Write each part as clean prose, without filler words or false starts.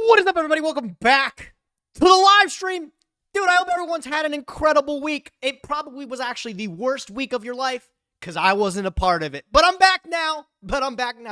What is up, everybody? Welcome back to the live stream. Dude, I hope everyone's had an incredible week. It probably was actually the worst week of your life because I wasn't a part of it. But I'm back now.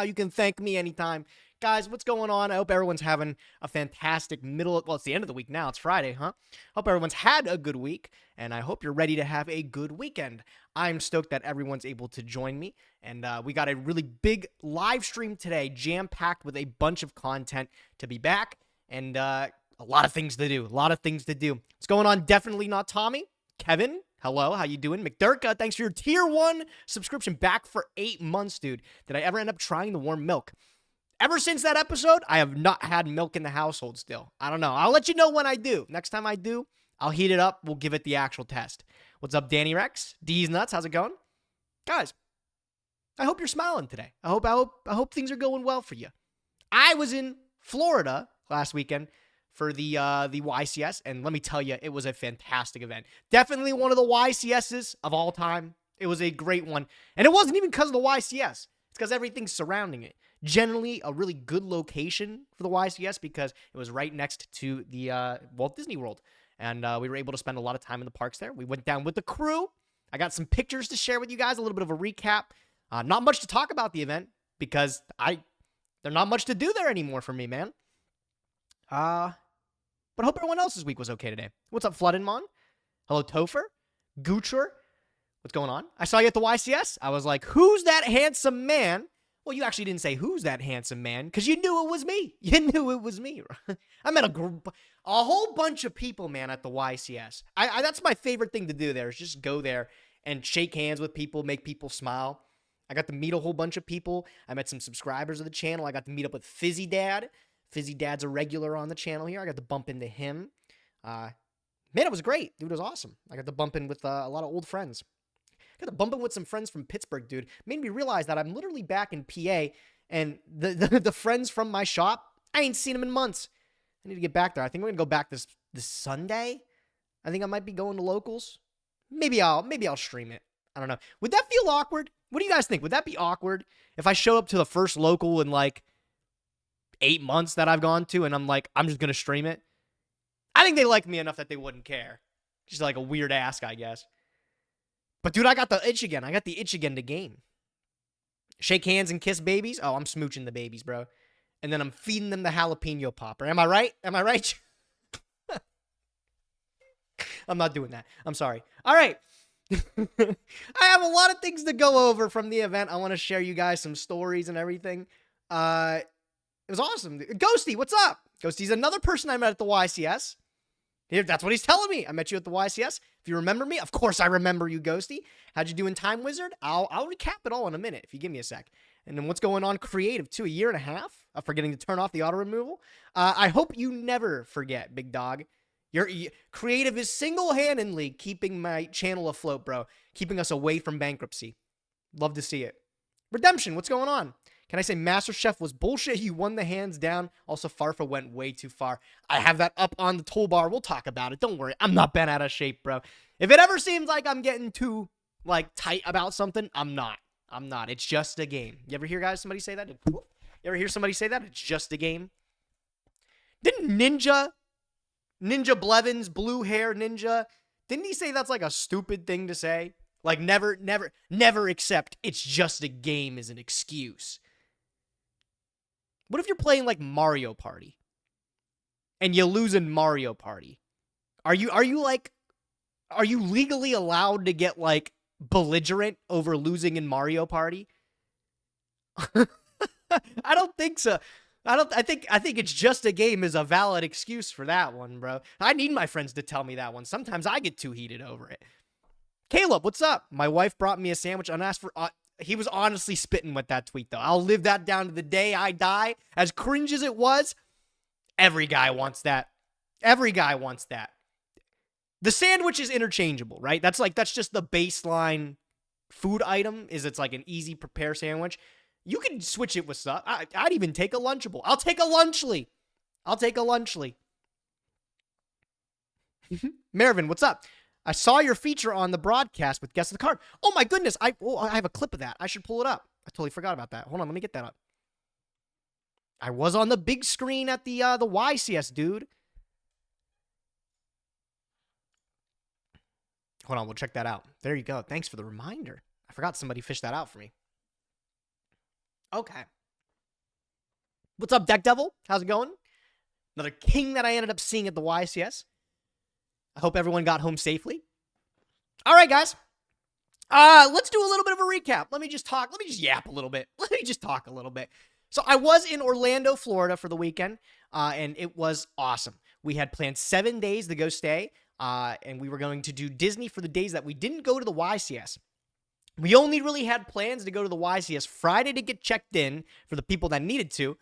You can thank me anytime. Guys, what's going on? I hope everyone's having a fantastic it's the end of the week now. It's Friday, huh? Hope everyone's had a good week, and I hope you're ready to have a good weekend. I'm stoked that everyone's able to join me, and we got a really big live stream today, jam-packed with a bunch of content to be back, and a lot of things to do. What's going on? Definitely not Tommy. Kevin, hello, how you doing? McDurka, thanks for your tier 1 subscription, back for 8 months, dude. Did I ever end up trying the warm milk? Ever since that episode, I have not had milk in the household still. I don't know. I'll let you know when I do. Next time I do, I'll heat it up. We'll give it the actual test. What's up, Danny Rex? D's Nuts, how's it going? Guys, I hope you're smiling today. I hope things are going well for you. I was in Florida last weekend for the YCS, and let me tell you, it was a fantastic event. Definitely one of the YCSs of all time. It was a great one. And it wasn't even because of the YCS. It's because everything surrounding it. Generally, a really good location for the YCS because it was right next to the Walt Disney World. And we were able to spend a lot of time in the parks there. We went down with the crew. I got some pictures to share with you guys, a little bit of a recap. Not much to talk about the event because there's not much to do there anymore for me, man. But I hope everyone else's week was okay today. What's up, Floodinmon? Hello, Topher. Goocher. What's going on? I saw you at the YCS. I was like, who's that handsome man? Well, you actually didn't say who's that handsome man because you knew it was me. I met a whole bunch of people, man, at the YCS. That's my favorite thing to do there is just go there and shake hands with people, make people smile. I got to meet a whole bunch of people. I met some subscribers of the channel. I got to meet up with Fizzy Dad. Fizzy Dad's a regular on the channel here. I got to bump into him. Man, it was great. Dude, it was awesome. I got to bump in with a lot of old friends. Got to bump in with some friends from Pittsburgh, dude. Made me realize that I'm literally back in PA, and the friends from my shop, I ain't seen them in months. I need to get back there. I think we're gonna go back this Sunday. I think I might be going to locals. Maybe I'll stream it. I don't know. Would that feel awkward? What do you guys think? Would that be awkward if I show up to the first local in like 8 months that I've gone to, and I'm like, I'm just gonna stream it? I think they like me enough that they wouldn't care. Just like a weird ask, I guess. But, dude, I got the itch again. To game. Shake hands and kiss babies. Oh, I'm smooching the babies, bro. And then I'm feeding them the jalapeno popper. Am I right? I'm not doing that. I'm sorry. All right. I have a lot of things to go over from the event. I want to share you guys some stories and everything. It was awesome. Ghosty, what's up? Ghosty's another person I met at the YCS. That's what he's telling me. I met you at the YCS. If you remember me, of course I remember you, Ghosty. How'd you do in Time Wizard? I'll recap it all in a minute if you give me a sec. And then what's going on creative too? 1.5 years of forgetting to turn off the auto removal. I hope you never forget, big dog. Your creative is single-handedly keeping my channel afloat, bro. Keeping us away from bankruptcy. Love to see it. Redemption, what's going on? Can I say MasterChef was bullshit? You won the hands down. Also, Farfa went way too far. I have that up on the toolbar. We'll talk about it. Don't worry. I'm not bent out of shape, bro. If it ever seems like I'm getting too, tight about something, I'm not. It's just a game. You ever hear somebody say that? You ever hear somebody say that? It's just a game. Didn't Ninja Blevins, blue hair ninja, didn't he say that's like a stupid thing to say? Like never accept it's just a game as an excuse. What if you're playing like Mario Party and you lose in Mario Party? Are you legally allowed to get like belligerent over losing in Mario Party? I don't think so. I think it's just a game is a valid excuse for that one, bro. I need my friends to tell me that one. Sometimes I get too heated over it. Caleb, what's up? My wife brought me a sandwich unasked for. He was honestly spitting with that tweet, though. I'll live that down to the day I die. As cringe as it was, every guy wants that. The sandwich is interchangeable, right? That's just the baseline food item. It's like an easy prepare sandwich. You can switch it with stuff. I'd even take a Lunchable. I'll take a Lunchly. Marvin, what's up? I saw your feature on the broadcast with Guess the Card. Oh my goodness, I have a clip of that. I should pull it up. I totally forgot about that. Hold on, let me get that up. I was on the big screen at the YCS, dude. Hold on, we'll check that out. There you go. Thanks for the reminder. I forgot somebody fished that out for me. Okay. What's up, Deck Devil? How's it going? Another king that I ended up seeing at the YCS. I hope everyone got home safely. All right, guys. Let's do a little bit of a recap. Let me just yap a little bit. Let me just talk a little bit. So I was in Orlando, Florida for the weekend, and it was awesome. We had planned 7 days to go stay, and we were going to do Disney for the days that we didn't go to the YCS. We only really had plans to go to the YCS Friday to get checked in for the people that needed to.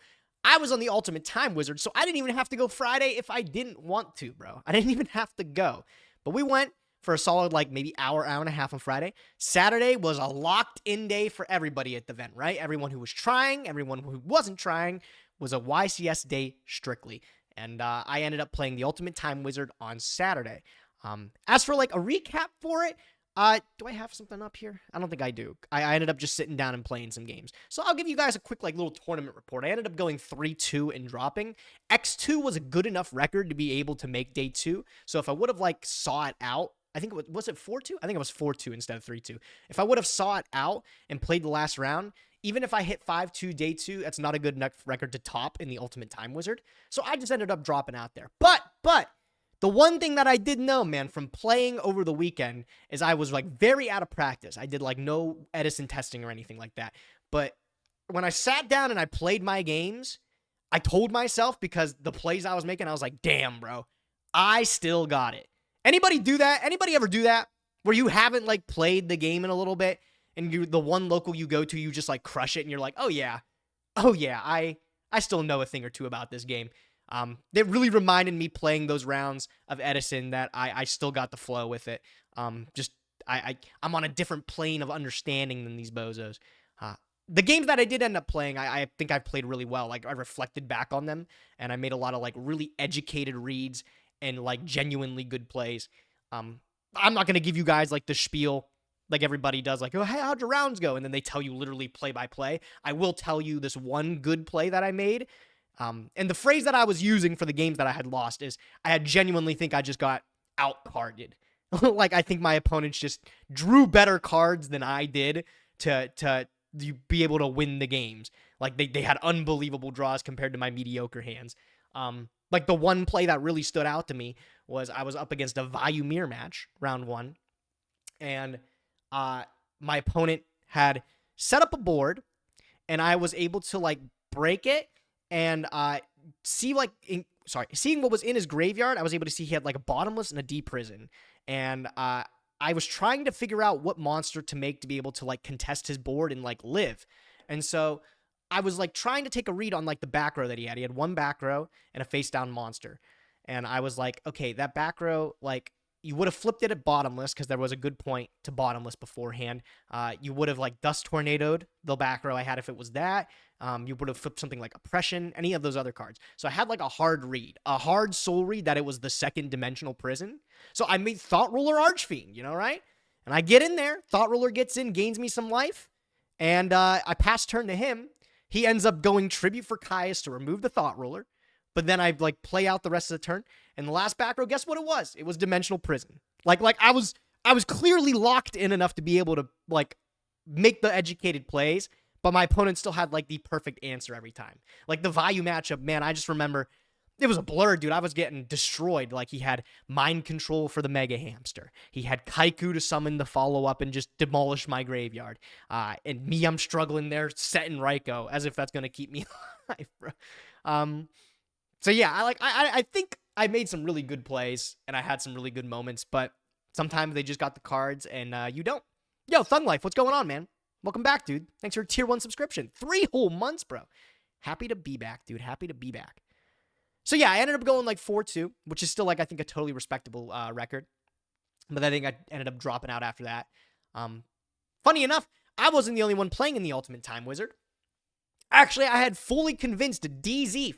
I was on the Ultimate Time Wizard, so I didn't even have to go Friday if I didn't want to, bro. I didn't even have to go. But we went for a solid, like, maybe hour and a half on Friday. Saturday was a locked-in day for everybody at the event, right? Everyone who was trying, everyone who wasn't trying was a YCS day strictly. And I ended up playing the Ultimate Time Wizard on Saturday. As for, like, a recap for it, do I have something up here? I don't think I do. I ended up just sitting down and playing some games. So I'll give you guys a quick, like, little tournament report. I ended up going 3-2 and dropping. X2 was a good enough record to be able to make day 2. So if I would have, like, saw it out, I think it was it 4-2? I think it was 4-2 instead of 3-2. If I would have saw it out and played the last round, even if I hit 5-2 day 2, that's not a good enough record to top in the Ultimate Time Wizard. So I just ended up dropping out there. But the one thing that I did know, man, from playing over the weekend is I was, like, very out of practice. I did, like, no Edison testing or anything like that. But when I sat down and I played my games, I told myself, because the plays I was making, I was like, damn, bro, I still got it. Anybody do that? Anybody ever do that? Where you haven't, like, played the game in a little bit, and the one local you go to, you just, like, crush it, and you're like, oh yeah, I still know a thing or two about this game. It really reminded me playing those rounds of Edison that I still got the flow with it. I'm on a different plane of understanding than these bozos. The games that I did end up playing, I think I played really well. Like, I reflected back on them, and I made a lot of, like, really educated reads and, like, genuinely good plays. I'm not going to give you guys, like, the spiel like everybody does, like, oh, hey, how'd your rounds go? And then they tell you literally play by play. I will tell you this one good play that I made. And the phrase that I was using for the games that I had lost is I had genuinely think I just got out-carded. Like, I think my opponents just drew better cards than I did to be able to win the games. Like, they had unbelievable draws compared to my mediocre hands. Like, the one play that really stood out to me was I was up against a Vyumir match, round 1, and my opponent had set up a board, and I was able to, like, break it and seeing what was in his graveyard. I was able to see he had, like, a bottomless and a deep prison, and I was trying to figure out what monster to make to be able to, like, contest his board and, like, live. And so I was, like, trying to take a read on, like, the back row that he had. He had one back row and a face-down monster. And I was like, okay, that back row, like, you would have flipped it at bottomless because there was a good point to bottomless beforehand. You would have, like, dust tornadoed the back row I had if it was that. You would have flipped something like Oppression, any of those other cards. So I had, like, a hard read, a hard soul read that it was the second dimensional prison. So I made Thought Ruler Archfiend, you know, right? And I get in there. Thought Ruler gets in, gains me some life. And I pass turn to him. He ends up going Tribute for Caius to remove the Thought Ruler. But then I, like, play out the rest of the turn. And the last back row, guess what it was? It was Dimensional Prison. Like I was clearly locked in enough to be able to, like, make the educated plays, but my opponent still had, like, the perfect answer every time. Like, the Vayu matchup, man, I just remember it was a blur, dude. I was getting destroyed. Like, he had Mind Control for the Mega Hamster. He had Kaiku to summon the follow-up and just demolish my graveyard. And me, I'm struggling there, setting Raikou, as if that's going to keep me alive, bro. So yeah, I think I made some really good plays, and I had some really good moments, but sometimes they just got the cards, and you don't. Yo, Thug Life, what's going on, man? Welcome back, dude. Thanks for a tier 1 subscription. 3 whole months, bro. Happy to be back, dude. Happy to be back. So yeah, I ended up going, like, 4-2, which is still, like, I think a totally respectable record. But I think I ended up dropping out after that. Funny enough, I wasn't the only one playing in the Ultimate Time Wizard. Actually, I had fully convinced DZeef,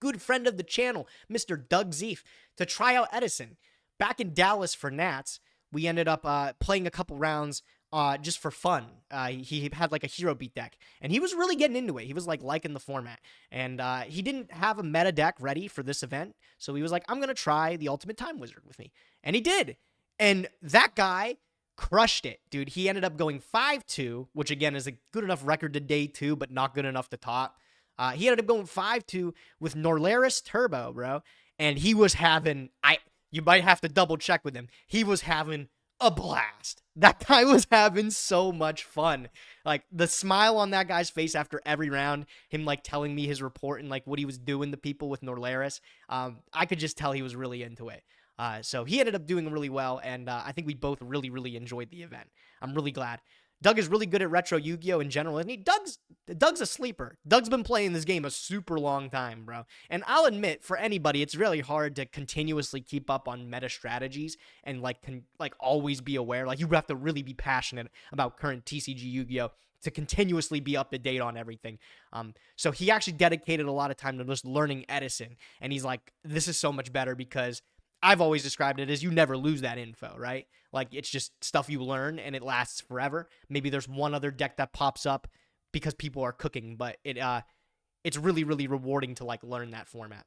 good friend of the channel, Mr. Doug Zeef, to try out Edison. Back in Dallas for Nats, we ended up playing a couple rounds just for fun. He had like a hero beat deck, and he was really getting into it. He was like liking the format, and he didn't have a meta deck ready for this event, so he was like, I'm gonna try the Ultimate Time Wizard with me, and he did. And that guy crushed it, dude. He ended up going 5-2, which again is a good enough record to day 2, but not good enough to top. He ended up going 5-2 with Norlaris Turbo, bro, and he was having you might have to double check with him. He was having a blast. That guy was having so much fun. Like the smile on that guy's face after every round, him like telling me his report and like what he was doing to people with Norlaris. I could just tell he was really into it. So he ended up doing really well, and I think we both really, really enjoyed the event. I'm really glad. Doug is really good at retro Yu-Gi-Oh! In general, isn't he? Doug's a sleeper. Doug's been playing this game a super long time, bro. And I'll admit, for anybody, it's really hard to continuously keep up on meta strategies and like always be aware. Like you have to really be passionate about current TCG Yu-Gi-Oh! To continuously be up to date on everything. So he actually dedicated a lot of time to just learning Edison, and he's like, this is so much better because I've always described it as you never lose that info, right? Like it's just stuff you learn and it lasts forever. Maybe there's one other deck that pops up because people are cooking, but it's really, really rewarding to like learn that format.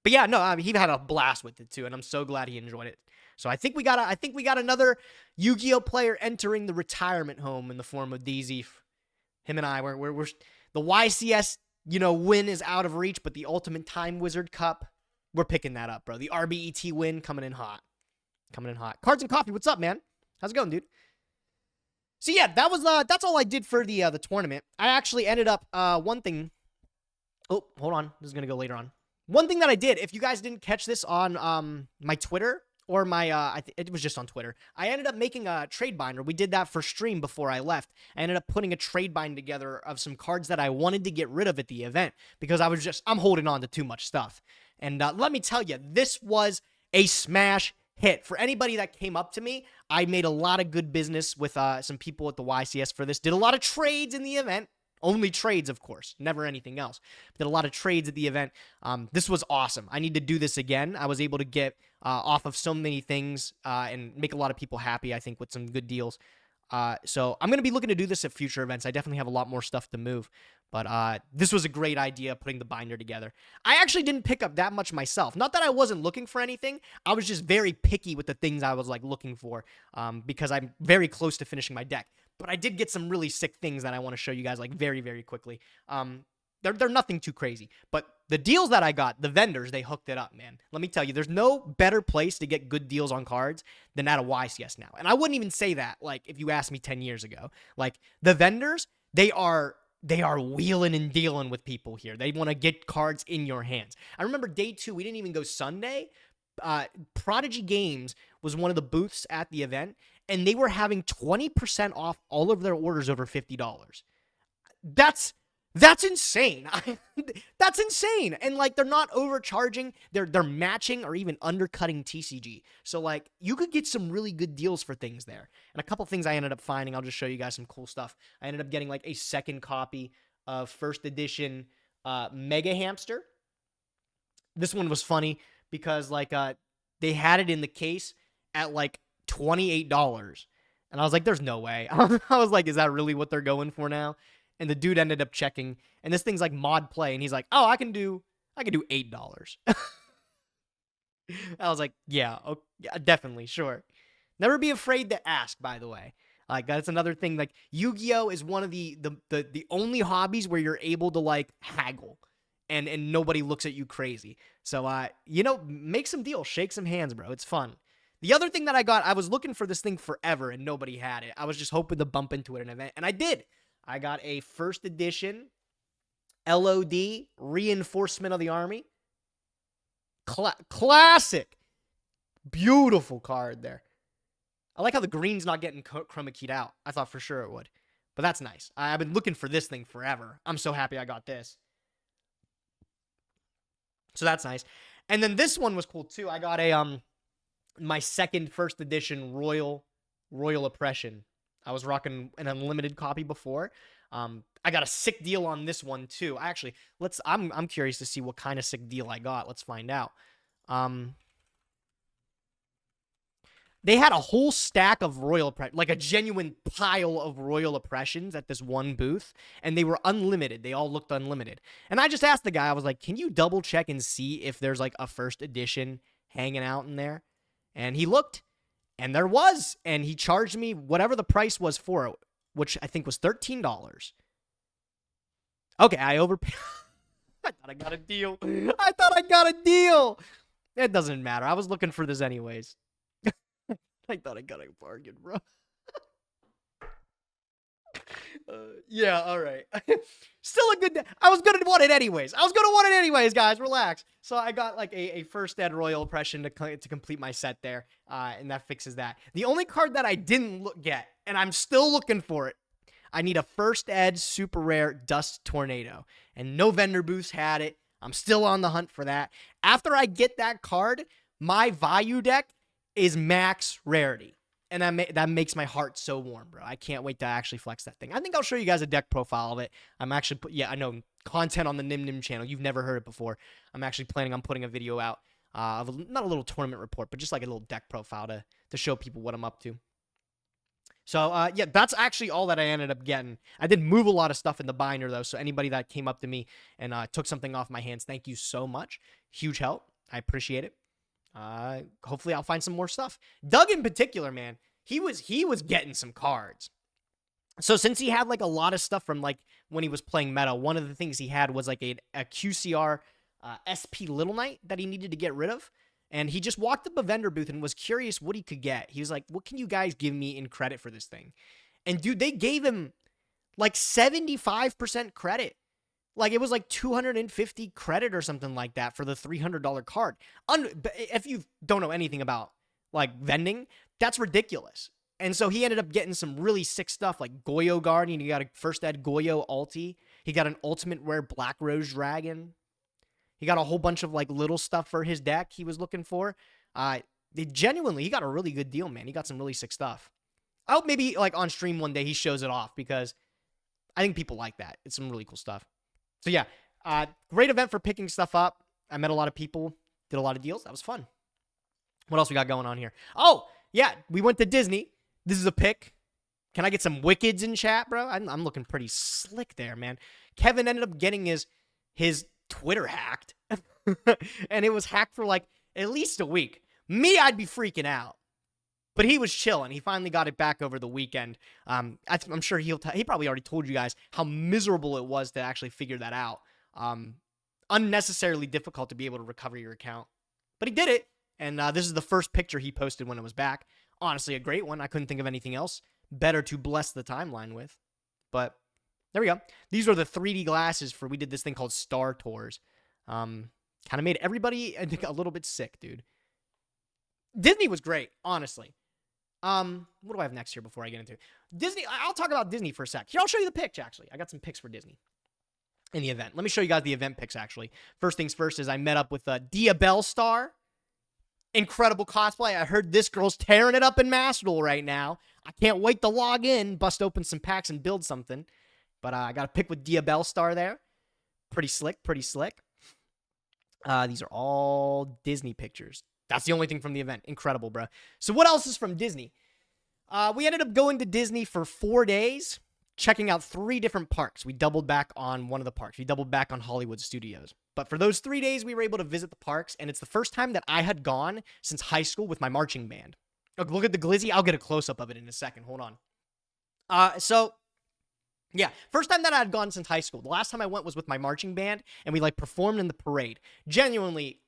But yeah, no, I mean, he had a blast with it too, and I'm so glad he enjoyed it. So I think we got another Yu-Gi-Oh player entering the retirement home in the form of DZ. Him and I, we're the YCS, win is out of reach, but the Ultimate Time Wizard Cup, we're picking that up, bro. The RBET win coming in hot. Cards and Coffee, what's up, man? How's it going, dude? So yeah, that's all I did for the tournament. I actually ended up one thing. Oh, hold on. This is gonna go later on. One thing that I did, if you guys didn't catch this on my Twitter or my it was just on Twitter, I ended up making a trade binder. We did that for stream before I left. I ended up putting a trade bind together of some cards that I wanted to get rid of at the event because I'm holding on to too much stuff. And let me tell you, this was a smash hit. For anybody that came up to me, I made a lot of good business with some people at the YCS for this. Did a lot of trades in the event. Only trades, of course. Never anything else. Did a lot of trades at the event. This was awesome. I need to do this again. I was able to get off of so many things and make a lot of people happy, I think, with some good deals. So I'm going to be looking to do this at future events. I definitely have a lot more stuff to move. But this was a great idea, putting the binder together. I actually didn't pick up that much myself. Not that I wasn't looking for anything. I was just very picky with the things I was like looking for because I'm very close to finishing my deck. But I did get some really sick things that I want to show you guys like very, very quickly. They're nothing too crazy. But the deals that I got, the vendors, they hooked it up, man. Let me tell you, there's no better place to get good deals on cards than at a YCS now. And I wouldn't even say that, like, if you asked me 10 years ago. Like, the vendors, they are wheeling and dealing with people here. They want to get cards in your hands. I remember day 2, we didn't even go Sunday. Prodigy Games was one of the booths at the event, and they were having 20% off all of their orders over $50. That's insane. That's insane. And like they're not overcharging, they're matching or even undercutting TCG. So like you could get some really good deals for things there. And a couple things I ended up finding, I'll just show you guys some cool stuff. I ended up getting like a second copy of first edition Mega Hamster. This one was funny because like they had it in the case at like $28. And I was like, there's no way. I was like, is that really what they're going for now? And the dude ended up checking, and this thing's like mod play, and he's like, oh, I can do $8. I was like, yeah, okay, yeah, definitely, sure. Never be afraid to ask, by the way. Like, that's another thing. Like, Yu-Gi-Oh! Is one of the only hobbies where you're able to, like, haggle, and nobody looks at you crazy. So, make some deals, shake some hands, bro. It's fun. The other thing that I got, I was looking for this thing forever, and nobody had it. I was just hoping to bump into it at an event, and I did. I got a first edition LOD Reinforcement of the Army. Classic. Beautiful card there. I like how the green's not getting chroma keyed out. I thought for sure it would. But that's nice. I've been looking for this thing forever. I'm so happy I got this. So that's nice. And then this one was cool too. I got a my second first edition Royal Oppression. I was rocking an unlimited copy before. I got a sick deal on this one too. Actually, I'm curious to see what kind of sick deal I got. Let's find out. They had a whole stack of like a genuine pile of royal oppressions at this one booth, and they were unlimited. They all looked unlimited. And I just asked the guy, I was like, can you double check and see if there's like a first edition hanging out in there? And he looked, and there was, and he charged me whatever the price was for it, which I think was $13. Okay, I overpaid. I thought I got a deal. I thought I got a deal. It doesn't matter. I was looking for this anyways. I thought I got a bargain, bro. Yeah, all right. Still a good day. I was going to want it anyways. Guys. Relax. So I got like a first ed royal oppression to complete my set there, and that fixes that. The only card that I didn't get, and I'm still looking for it, I need a first ed super rare Dust Tornado, and no vendor booths had it. I'm still on the hunt for that. After I get that card, my Vayu deck is max rarity. And that makes my heart so warm, bro. I can't wait to actually flex that thing. I think I'll show you guys a deck profile of it. I'm actually, I know, content on the Nyhmnim channel. You've never heard it before. I'm actually planning on putting a video out of not a little tournament report, but just like a little deck profile to show people what I'm up to. So, yeah, that's actually all that I ended up getting. I did move a lot of stuff in the binder, though, so anybody that came up to me and took something off my hands, thank you so much. Huge help. I appreciate it. Hopefully I'll find some more stuff. Doug in particular, man, he was getting some cards. So since he had like a lot of stuff from like when he was playing meta, one of the things he had was like a QCR SP Little Knight that he needed to get rid of. And he just walked up a vendor booth and was curious what he could get. He was like, what can you guys give me in credit for this thing? And dude, they gave him like 75% credit. Like, it was like 250 credit or something like that for the $300 card. If you don't know anything about, like, vending, that's ridiculous. And so he ended up getting some really sick stuff, like Yugioh Guardian. He got a first ed Yugioh ulti. He got an ultimate rare Black Rose Dragon. He got a whole bunch of, like, little stuff for his deck he was looking for. He got a really good deal, man. He got some really sick stuff. I hope maybe, like, on stream one day he shows it off, because I think people like that. It's some really cool stuff. So, yeah, great event for picking stuff up. I met a lot of people, did a lot of deals. That was fun. What else we got going on here? Oh, yeah, we went to Disney. This is a pick. Can I get some Wickeds in chat, bro? I'm looking pretty slick there, man. Kevin ended up getting his Twitter hacked. And it was hacked for, like, at least a week. Me, I'd be freaking out. But he was chilling. He finally got it back over the weekend. I'm sure he probably already told you guys how miserable it was to actually figure that out. Unnecessarily difficult to be able to recover your account. But he did it. And this is the first picture he posted when it was back. Honestly, a great one. I couldn't think of anything else better to bless the timeline with. But there we go. These are the 3D glasses we did this thing called Star Tours. Kind of made everybody, I think, a little bit sick, dude. Disney was great, honestly. What do I have next here before I get into Disney? I'll talk about Disney for a sec. Here, I'll show you the picks, actually. I got some picks for Disney in the event. Let me show you guys the event picks, actually. First things first is I met up with Dia Bellstar. Incredible cosplay. I heard this girl's tearing it up in Masterduel right now. I can't wait to log in, bust open some packs, and build something. But I got a pick with Dia Bellstar there. Pretty slick, pretty slick. These are all Disney pictures. That's the only thing from the event. Incredible, bro. So what else is from Disney? We ended up going to Disney for 4 days, checking out 3 different parks. We doubled back on one of the parks. We doubled back on Hollywood Studios. But for those 3 days, we were able to visit the parks, and it's the first time that I had gone since high school with my marching band. Look at the glizzy. I'll get a close-up of it in a second. Hold on. Yeah, first time that I had gone since high school. The last time I went was with my marching band, and we, like, performed in the parade. Genuinely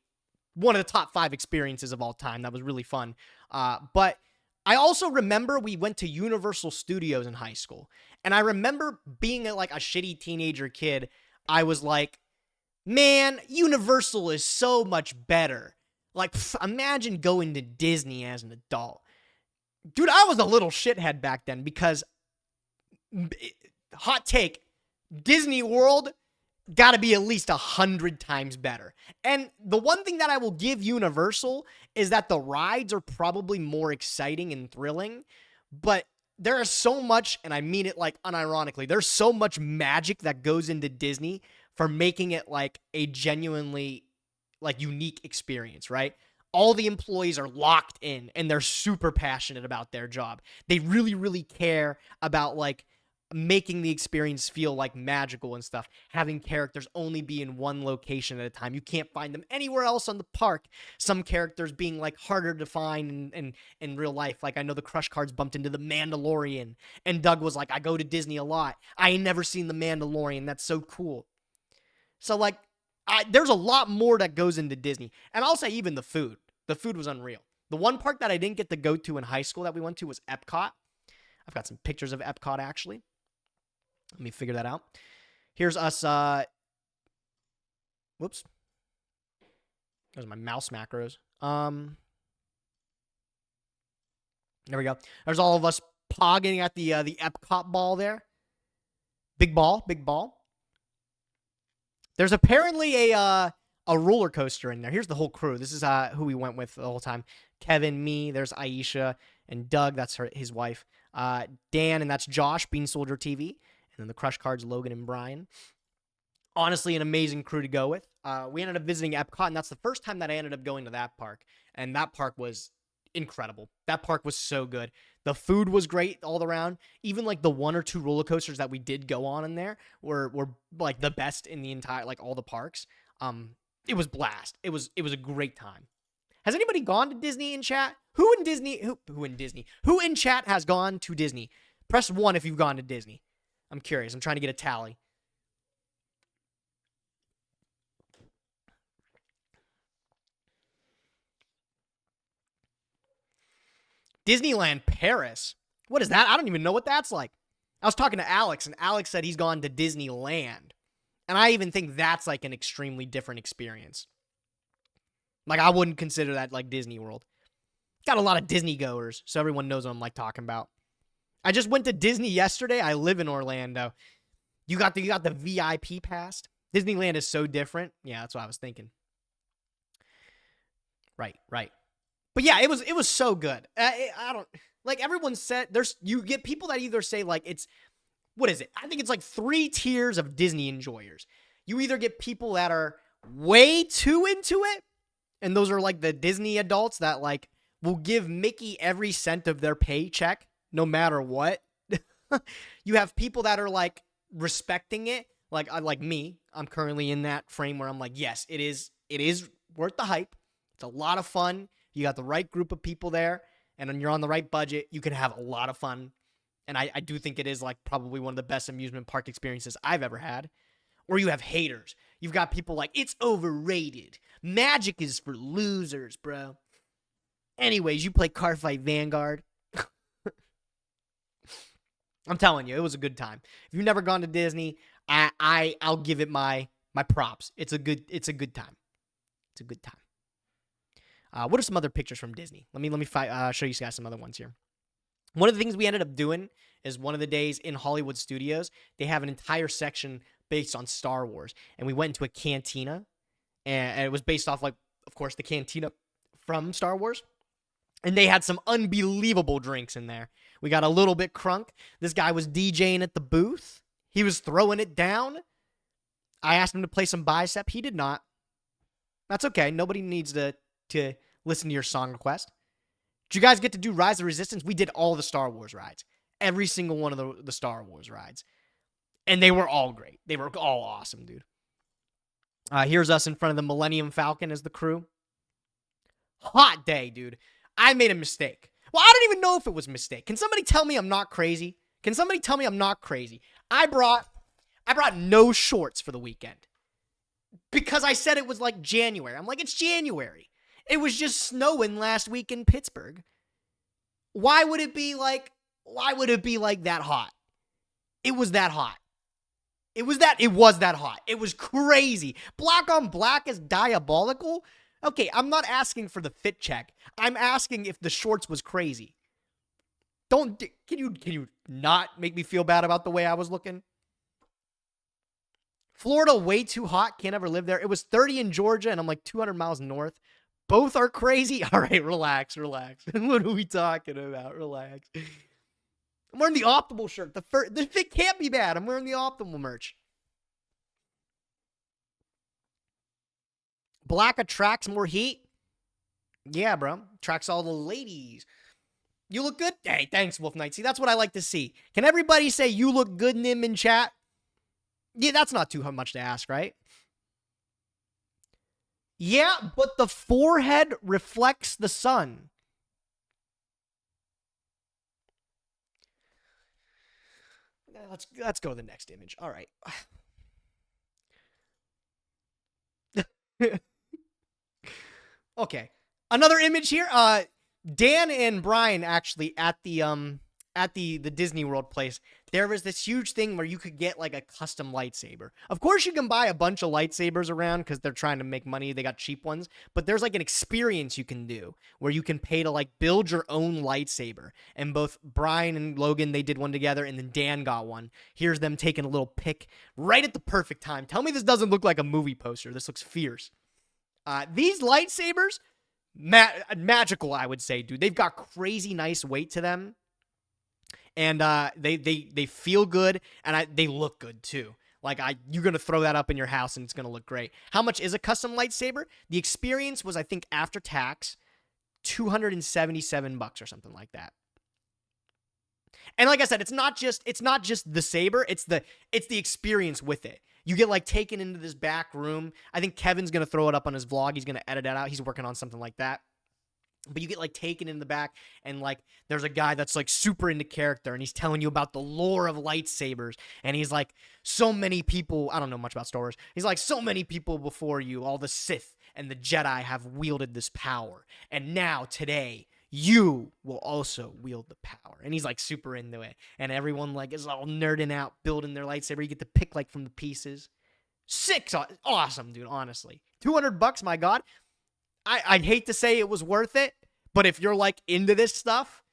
one of the top 5 experiences of all time. That was really fun. But I also remember we went to Universal Studios in high school. And I remember being like a shitty teenager kid. I was like, man, Universal is so much better. Like, imagine going to Disney as an adult. Dude, I was a little shithead back then because, hot take, Disney World gotta be at least 100 times better. And the one thing that I will give Universal is that the rides are probably more exciting and thrilling, but there is so much, and I mean it like unironically, there's so much magic that goes into Disney for making it like a genuinely like unique experience, right? all the employees are locked in and they're super passionate about their job. They really, really care about like making the experience feel like magical and stuff. Having characters only be in one location at a time. You can't find them anywhere else on the park. Some characters being like harder to find in real life. Like I know the Crush Cards bumped into the Mandalorian and Doug was like, I go to Disney a lot. I ain't never seen the Mandalorian. That's so cool. So like there's a lot more that goes into Disney. And I'll say even the food. The food was unreal. The one park that I didn't get to go to in high school that we went to was Epcot. I've got some pictures of Epcot actually. Let me figure that out. Here's us. Whoops. There's my mouse macros. There we go. There's all of us pogging at the Epcot ball there. Big ball, big ball. There's apparently a roller coaster in there. Here's the whole crew. This is who we went with the whole time. Kevin, me, there's Aisha, and Doug, that's his wife. Dan, and that's Josh, Bean Soldier TV. And then the Crush Cards, Logan and Brian. Honestly, an amazing crew to go with. We ended up visiting Epcot, and that's the first time that I ended up going to that park. And that park was incredible. That park was so good. The food was great all around. Even like the 1 or 2 roller coasters that we did go on in there were like the best in the entire, like all the parks. It was blast. It was a great time. Has anybody gone to Disney in chat? Who in chat has gone to Disney? Press 1 if you've gone to Disney. I'm curious. I'm trying to get a tally. Disneyland Paris. What is that? I don't even know what that's like. I was talking to Alex, and Alex said he's gone to Disneyland. And I even think that's like an extremely different experience. Like, I wouldn't consider that like Disney World. Got a lot of Disney goers, so everyone knows what I'm like talking about. I just went to Disney yesterday. I live in Orlando. You got the VIP pass. Disneyland is so different. Yeah, that's what I was thinking. Right. But yeah, it was so good. I don't like everyone said you get people that either say like it's what is it? I think it's like 3 tiers of Disney enjoyers. You either get people that are way too into it, and those are like the Disney adults that like will give Mickey every cent of their paycheck no matter what. You have people that are like respecting it, like me. I'm currently in that frame where I'm like, yes, it is worth the hype. It's a lot of fun. You got the right group of people there, and when you're on the right budget, you can have a lot of fun. And I do think it is like probably one of the best amusement park experiences I've ever had. Or you have haters. You've got people like, it's overrated. Magic is for losers, bro. Anyways, you play Car Fight Vanguard. I'm telling you, it was a good time. If you've never gone to Disney, I'll give it my props. It's a good time. It's a good time. What are some other pictures from Disney? Let me show you guys some other ones here. One of the things we ended up doing is one of the days in Hollywood Studios, they have an entire section based on Star Wars. And we went into a cantina, and it was based off, like, of course, the cantina from Star Wars. And they had some unbelievable drinks in there. We got a little bit crunk. This guy was DJing at the booth. He was throwing it down. I asked him to play some Bicep. He did not. That's okay. Nobody needs to listen to your song request. Did you guys get to do Rise of Resistance? We did all the Star Wars rides. Every single one of the Star Wars rides. And they were all great. They were all awesome, dude. Here's us in front of the Millennium Falcon as the crew. Hot day, dude. I made a mistake. Well, I don't even know if it was a mistake. Can somebody tell me I'm not crazy? I brought no shorts for the weekend. Because I said it was like January. I'm like, it's January. It was just snowing last week in Pittsburgh. Why would it be like that hot? It was that hot. It was that hot. It was crazy. Black on black is diabolical. Okay, I'm not asking for the fit check. I'm asking if the shorts was crazy. Can you not make me feel bad about the way I was looking? Florida, way too hot. Can't ever live there. It was 30 in Georgia, and I'm like 200 miles north. Both are crazy. All right, relax. What are we talking about? Relax. I'm wearing the Optimal shirt. The fit can't be bad. I'm wearing the Optimal merch. Black attracts more heat. Yeah, bro. Tracks all the ladies. You look good? Hey, thanks, Wolf Knight. See, that's what I like to see. Can everybody say you look good, Nim, in chat? Yeah, that's not too much to ask, right? Yeah, but the forehead reflects the sun. Let's go to the next image. All right. Okay. Another image here. Dan and Brian actually at the Disney World place, there was this huge thing where you could get like a custom lightsaber. Of course, you can buy a bunch of lightsabers around because they're trying to make money. They got cheap ones, but there's like an experience you can do where you can pay to like build your own lightsaber. And both Brian and Logan, they did one together, and then Dan got one. Here's them taking a little pic right at the perfect time. Tell me this doesn't look like a movie poster. This looks fierce. These lightsabers, magical, I would say, dude. They've got crazy nice weight to them. And they feel good, and they look good too. Like you're gonna throw that up in your house, and it's gonna look great. How much is a custom lightsaber? The experience was, I think, after tax, $277 or something like that. And like I said, it's not just the saber; it's the experience with it. You get like taken into this back room. I think Kevin's gonna throw it up on his vlog. He's gonna edit it out. He's working on something like that. But you get like taken in the back, and like there's a guy that's like super into character, and he's telling you about the lore of lightsabers. And he's like, so many people, I don't know much about Star Wars. He's like, so many people before you, all the Sith and the Jedi have wielded this power. And now today, you will also wield the power. And he's like super into it. And everyone like is all nerding out, building their lightsaber. You get to pick like from the pieces. Awesome, dude, honestly. $200, my God. I'd hate to say it was worth it, but if you're like into this stuff,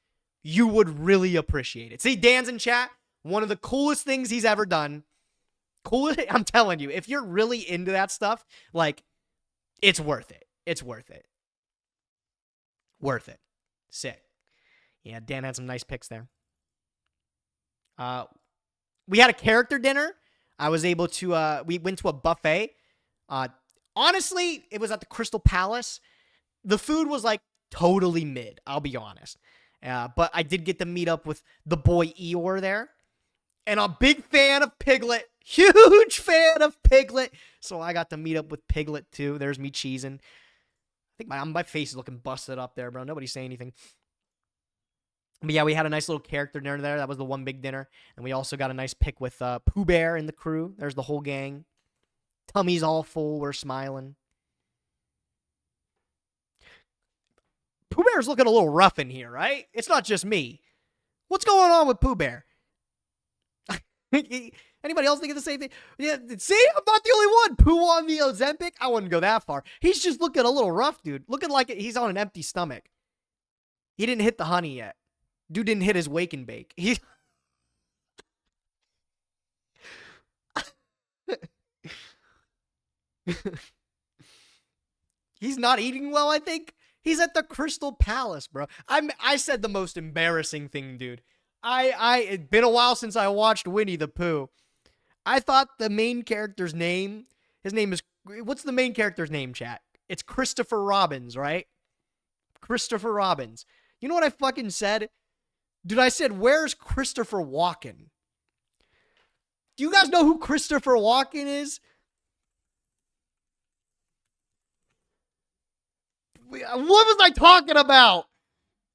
you would really appreciate it. See, Dan's in chat. One of the coolest things he's ever done. Coolest, I'm telling you, if you're really into that stuff, like, it's worth it. It's worth it. Worth it. Sick. Yeah, Dan had some nice picks there. We had a character dinner. I was able to, we went to a buffet. Honestly, it was at the Crystal Palace. The food was like totally mid, I'll be honest. But I did get to meet up with the boy Eeyore there. And I'm a big fan of Piglet. Huge fan of Piglet. So I got to meet up with Piglet too. There's me cheesing. I think my face is looking busted up there, bro. Nobody's saying anything. But yeah, we had a nice little character dinner there. That was the one big dinner. And we also got a nice pic with Pooh Bear and the crew. There's the whole gang. Tummy's all full. We're smiling. Pooh Bear's looking a little rough in here, right? It's not just me. What's going on with Pooh Bear? Anybody else thinking the same thing? Yeah, see? I'm not the only one. Pooh on the Ozempic? I wouldn't go that far. He's just looking a little rough, dude. Looking like he's on an empty stomach. He didn't hit the honey yet. Dude didn't hit his wake and bake. He's not eating well, I think. He's at the Crystal Palace, bro. I said the most embarrassing thing, dude. It's been a while since I watched Winnie the Pooh. I thought the main character's name, his name is, what's the main character's name, chat? It's Christopher Robbins, right? Christopher Robbins. You know what I fucking said? Dude, I said, where's Christopher Walken? Do you guys know who Christopher Walken is? What was I talking about?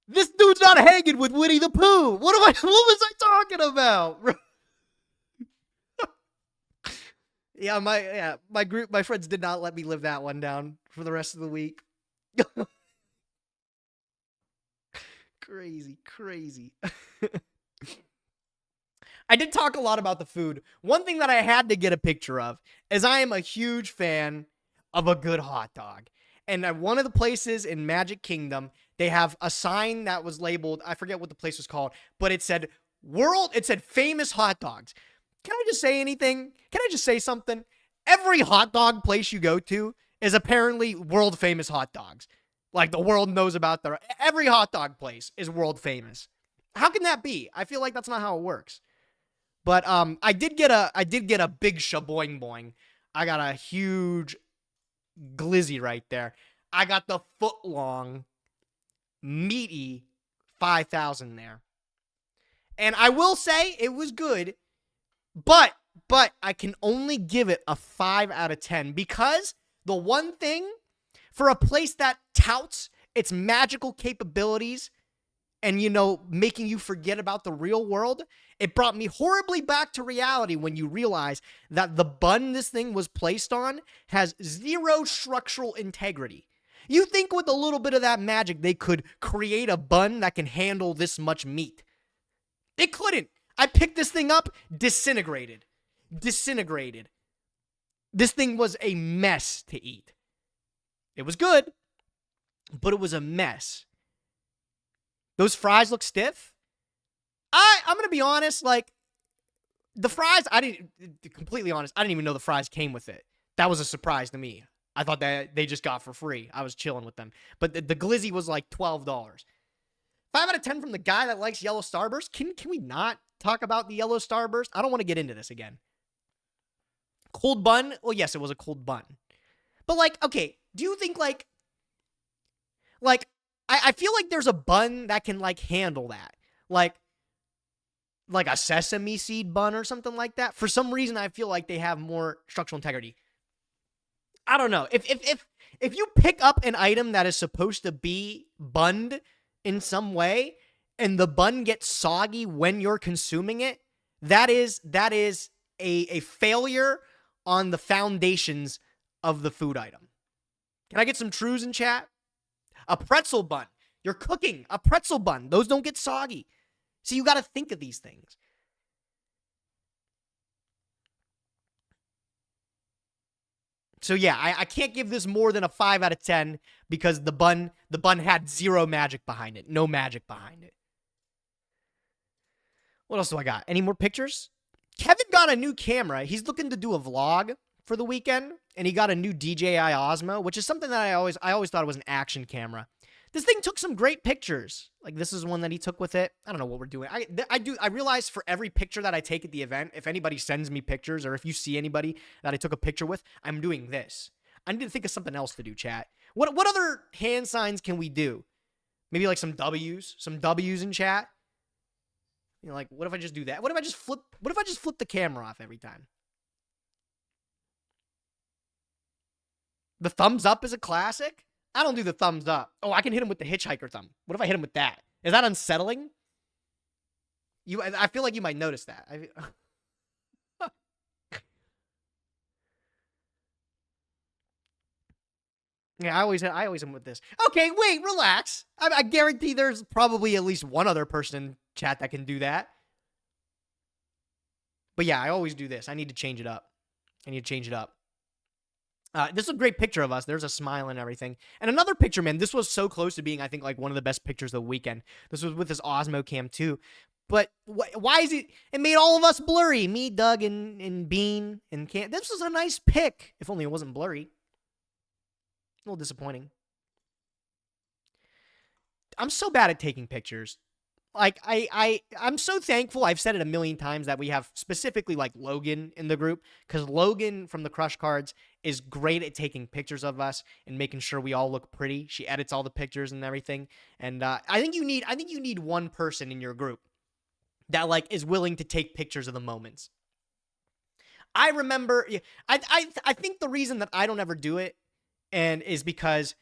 This dude's not hanging with Winnie the Pooh. What was I talking about? My friends did not let me live that one down for the rest of the week. Crazy. I did talk a lot about the food. One thing that I had to get a picture of is I am a huge fan of a good hot dog. And at one of the places in Magic Kingdom, they have a sign that was labeled, I forget what the place was called, but it said famous hot dogs. Can I just say anything? Can I just say something? Every hot dog place you go to is apparently world famous hot dogs. Like the world knows about every hot dog place is world famous. How can that be? I feel like that's not how it works. But I did get a big shaboing boing. I got a huge glizzy right there. I got the foot-long, meaty 5,000 there. And I will say it was good, but I can only give it a 5 out of 10 because the one thing for a place that touts its magical capabilities and, you know, making you forget about the real world, it brought me horribly back to reality when you realize that the bun this thing was placed on has zero structural integrity. You think with a little bit of that magic, they could create a bun that can handle this much meat. It couldn't. I picked this thing up, disintegrated. Disintegrated. This thing was a mess to eat. It was good, but it was a mess. Those fries look stiff. I'm going to be honest, like, the fries, completely honest, I didn't even know the fries came with it. That was a surprise to me. I thought that they just got for free. I was chilling with them. But the glizzy was like $12. 5 out of 10 from the guy that likes yellow Starburst. Can we not talk about the yellow Starburst? I don't want to get into this again. Cold bun? Well, yes, it was a cold bun. But, like, okay, do you think, like, I feel like there's a bun that can, like, handle that. Like a sesame seed bun or something like that. For some reason, I feel like they have more structural integrity. I don't know. If you pick up an item that is supposed to be bunned in some way, and the bun gets soggy when you're consuming it, that is a failure on the foundations of the food item. Can I get some trues in chat? A pretzel bun. You're cooking a pretzel bun. Those don't get soggy. So you got to think of these things. So yeah, I can't give this more than a 5 out of 10 because the bun had zero magic behind it. No magic behind it. What else do I got? Any more pictures? Kevin got a new camera. He's looking to do a vlog for the weekend, and he got a new DJI Osmo, which is something that I always thought it was an action camera. This thing took some great pictures. Like, this is one that he took with it. I don't know what we're doing. I realize for every picture that I take at the event, if anybody sends me pictures or if you see anybody that I took a picture with, I'm doing this. I need to think of something else to do, chat. What other hand signs can we do? Maybe like some W's in chat. You know, like, what if I just do that? What if I just flip the camera off every time? The thumbs up is a classic. I don't do the thumbs up. Oh, I can hit him with the hitchhiker thumb. What if I hit him with that? Is that unsettling? I feel like you might notice that. Yeah, I always am with this. Okay, wait, relax. I guarantee there's probably at least one other person in chat that can do that. But yeah, I always do this. I need to change it up. This is a great picture of us. There's a smile and everything. And another picture, man, this was so close to being, I think, like one of the best pictures of the weekend. This was with this Osmo Cam 2. But why is it made all of us blurry? Me, Doug, and Bean, and Cam. This was a nice pic. If only it wasn't blurry. A little disappointing. I'm so bad at taking pictures. Like, I'm so thankful, I've said it a million times, that we have specifically, like, Logan in the group, because Logan from the Crush Cards is great at taking pictures of us and making sure we all look pretty. She edits all the pictures and everything, and I think you need one person in your group that, like, is willing to take pictures of the moments. I remember, I think the reason that I don't ever do it and is because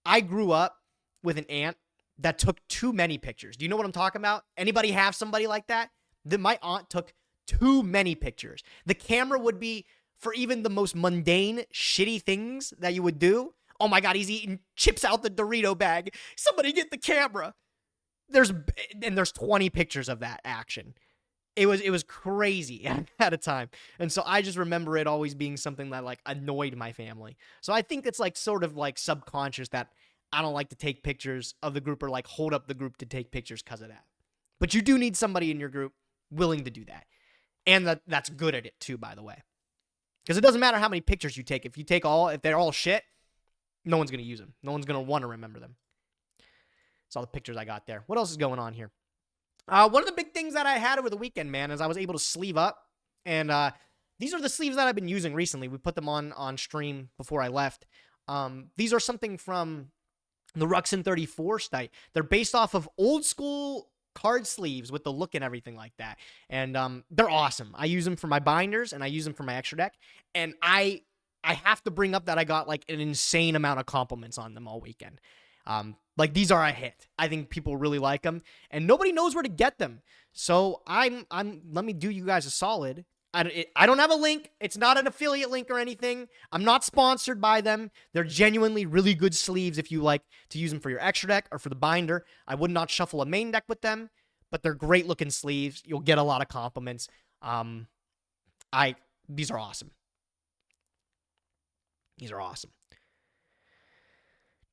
I grew up with an aunt that took too many pictures. Do you know what I'm talking about? Anybody have somebody like that? My aunt took too many pictures. The camera would be for even the most mundane, shitty things that you would do. Oh my God, he's eating chips out the Dorito bag. Somebody get the camera. There's 20 pictures of that action. It was crazy at a time. And so I just remember it always being something that, like, annoyed my family. So I think it's, like, sort of, like, subconscious that I don't like to take pictures of the group or, like, hold up the group to take pictures because of that. But you do need somebody in your group willing to do that. And that's good at it too, by the way. Because it doesn't matter how many pictures you take. If they're all shit, no one's going to use them. No one's going to want to remember them. That's all the pictures I got there. What else is going on here? One of the big things that I had over the weekend, man, is I was able to sleeve up. And these are the sleeves that I've been using recently. We put them on stream before I left. These are something from the Ruxin 34 site. They're based off of old school card sleeves with the look and everything like that. And they're awesome. I use them for my binders and I use them for my extra deck. And I have to bring up that I got like an insane amount of compliments on them all weekend. Like these are a hit. I think people really like them and nobody knows where to get them. So let me do you guys a solid. I don't have a link. It's not an affiliate link or anything. I'm not sponsored by them. They're genuinely really good sleeves if you like to use them for your extra deck or for the binder. I would not shuffle a main deck with them, but they're great looking sleeves. You'll get a lot of compliments. These are awesome. These are awesome.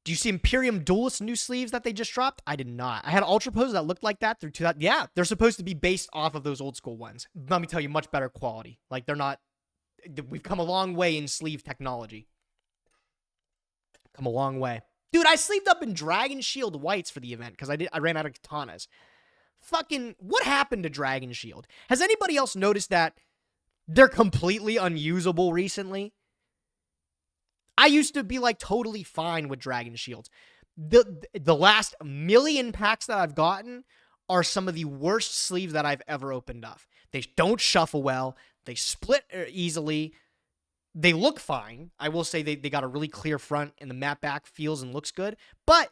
Do you see Imperium Duelist new sleeves that they just dropped? I did not. I had Ultra Pose that looked like that through 2000. Yeah, they're supposed to be based off of those old school ones. Let me tell you, much better quality. Like they're not. We've come a long way in sleeve technology. Come a long way, dude. I sleeved up in Dragon Shield whites for the event because I ran out of katanas. Fucking what happened to Dragon Shield? Has anybody else noticed that they're completely unusable recently? I used to be like totally fine with Dragon Shields. The last million packs that I've gotten are some of the worst sleeves that I've ever opened up. They don't shuffle well. They split easily. They look fine. I will say they got a really clear front and the matte back feels and looks good. But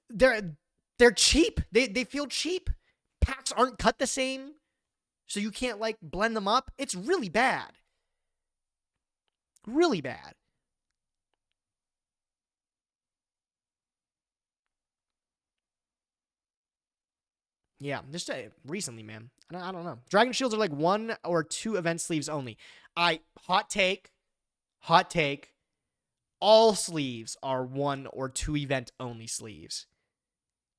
they're cheap. They feel cheap. Packs aren't cut the same. So you can't like blend them up. It's really bad. Really bad. Yeah, just recently, man. I don't know. Dragon Shields are like 1 or 2 event sleeves only. Hot take. All sleeves are 1 or 2 event only sleeves.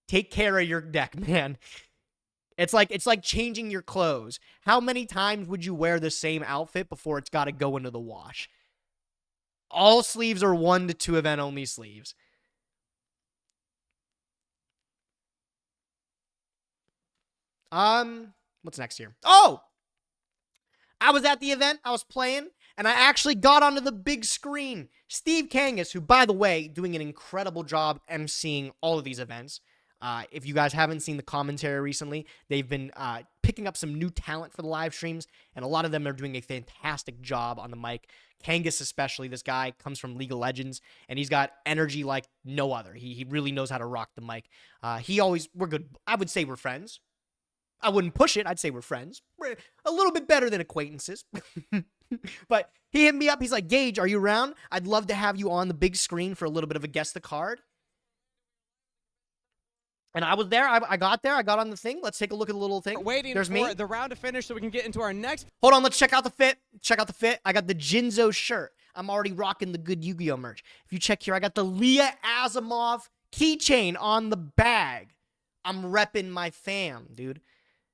Take care of your deck, man. It's like changing your clothes. How many times would you wear the same outfit before it's got to go into the wash? All sleeves are 1 to 2 event only sleeves. What's next here? Oh! I was at the event, I was playing, and I actually got onto the big screen. Steve Kangas, who, by the way, doing an incredible job emceeing all of these events. If you guys haven't seen the commentary recently, they've been picking up some new talent for the live streams, and a lot of them are doing a fantastic job on the mic. Kangas especially, this guy comes from League of Legends, and he's got energy like no other. He really knows how to rock the mic. We're good. I would say we're friends. I wouldn't push it. I'd say we're friends. We're a little bit better than acquaintances. But he hit me up. He's like, Gage, are you around? I'd love to have you on the big screen for a little bit of a guess the card. And I was there. I got there. I got on the thing. Let's take a look at the little thing. Waiting There's for me. the round to finish so we can get into our next. Hold on. Let's check out the fit. I got the Jinzo shirt. I'm already rocking the good Yu-Gi-Oh merch. If you check here, I got the Leah Asimov keychain on the bag. I'm repping my fam, dude.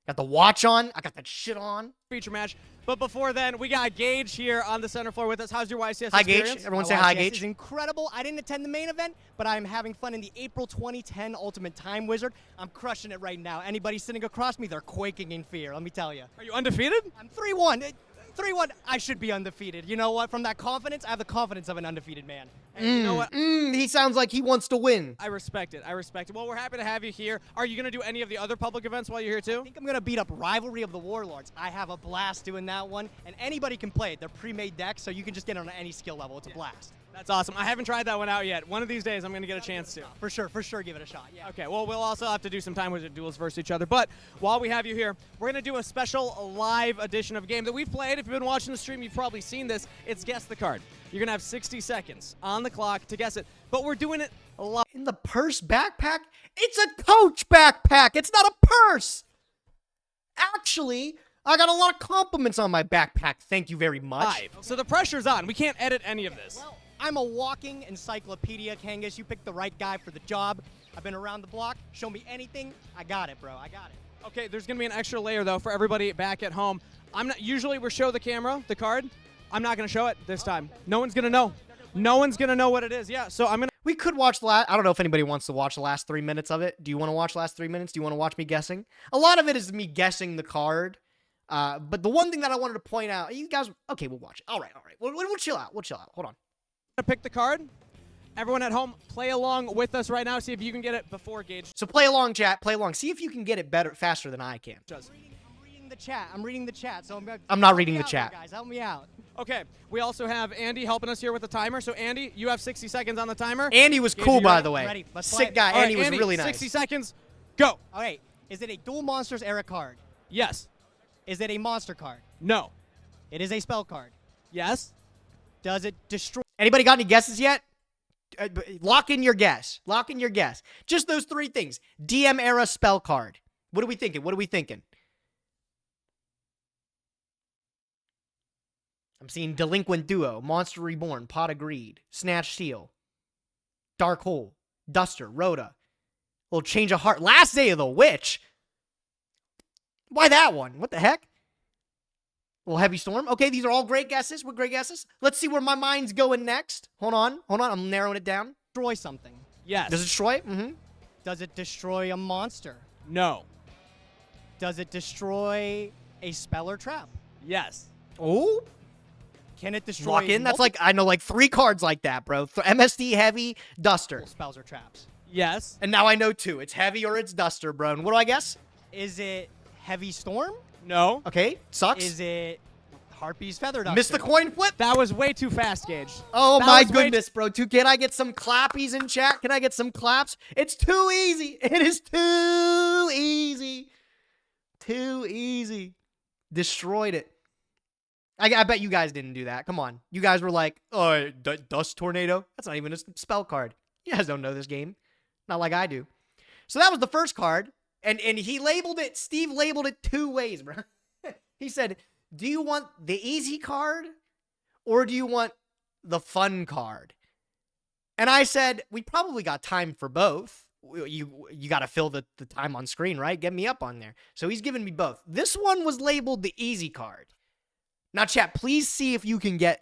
Got the watch on. I got that shit on. Feature match. But before then, we got Gage here on the center floor with us. How's your YCS Hi, experience? Gage. Everyone say hi, Gage. It's incredible. I didn't attend the main event, but I'm having fun in the April 2010 Ultimate Time Wizard. I'm crushing it right now. Anybody sitting across me, they're quaking in fear, let me tell you. Are you undefeated? I'm 3-1. 3-1, I should be undefeated. You know what? From that confidence, I have the confidence of an undefeated man. And you know what? He sounds like he wants to win. I respect it. Well, we're happy to have you here. Are you going to do any of the other public events while you're here, too? I think I'm going to beat up Rivalry of the Warlords. I have a blast doing that one, and anybody can play it. They're pre-made decks, so you can just get on any skill level. It's a blast. That's awesome. I haven't tried that one out yet. One of these days, I'm going to get a chance to. For sure, give it a shot. Yeah. Okay, well, we'll also have to do some Time Wizard duels versus each other. But while we have you here, we're going to do a special live edition of a game that we've played. If you've been watching the stream, you've probably seen this. It's Guess the Card. You're going to have 60 seconds on the clock to guess it. But we're doing it live. In the purse backpack? It's a coach backpack. It's not a purse. Actually, I got a lot of compliments on my backpack. Thank you very much. So the pressure's on. We can't edit any of this. Well, I'm a walking encyclopedia, Kangas. You picked the right guy for the job. I've been around the block. Show me anything. I got it, bro. I got it. Okay, there's going to be an extra layer, though, for everybody back at home. Usually we show the camera, the card. I'm not going to show it this time. No one's going to know. No one's going to know what it is. Yeah, so I'm going to... We could watch the last... I don't know if anybody wants to watch the last 3 minutes of it. Do you want to watch the last 3 minutes? Do you want to watch me guessing? A lot of it is me guessing the card. But the one thing that I wanted to point out... You guys... Okay, we'll watch it. All right. We'll chill out. Hold on. pick the card. Everyone at home, play along with us right now. See if you can get it before Gage So play along, chat. Play along. See if you can get it faster than I can. does. I'm reading the chat. I'm reading the chat. So I'm not help reading me the out chat. here, guys, help me out. Okay, we also have Andy helping us here with the timer. So Andy, you have 60 seconds on the timer. Andy was Gage, cool, you by ready? the way. Ready. Let's Sick play. guy. All right, Andy was really nice. 60 seconds. Go. All right. Is it a Duel Monsters era card? Yes. Is it a monster card? No. It is a spell card. Yes. Does it destroy? Anybody got any guesses yet? Lock in your guess. Lock in your guess. Just those three things. DM era spell card. What are we thinking? What are we thinking? I'm seeing Delinquent Duo, Monster Reborn, Pot of Greed, Snatch Seal, Dark Hole, Duster, Rhoda. Little Change of Heart. Last Day of the Witch. Why that one? What the heck? Little Heavy Storm. Okay, these are all great guesses. What great guesses? Let's see where my mind's going next. Hold on. Hold on. I'm narrowing it down. Destroy something? Yes. Does it destroy? Mm-hmm. Does it destroy a monster? No. Does it destroy a spell or trap? Yes. Oh. Can it destroy Lock in. That's like, I know like 3 cards like that, bro. MSD, Heavy, Duster. multiple spells or traps? Yes. And now I know 2. It's Heavy or it's Duster, bro. And what do I guess? Is it Heavy Storm? No. Okay. Sucks. Is it Harpy's Feather Duster? Missed the coin flip. That was way too fast, Gage. Oh That my was way goodness, bro. Can I get some clappies in chat? Can I get some claps? It's too easy. It is too easy. Too easy. Destroyed it. I bet you guys didn't do that. Come on. You guys were like, oh, Dust Tornado? That's not even a spell card. You guys don't know this game. Not like I do. So that was the first card. And he labeled it, Steve labeled it 2 ways, bro. He said, do you want the easy card or do you want the fun card? And I said, we probably got time for both. You got to fill the time on screen, right? Get me up on there. So he's giving me both. This one was labeled the easy card. Now, chat, please see if you can get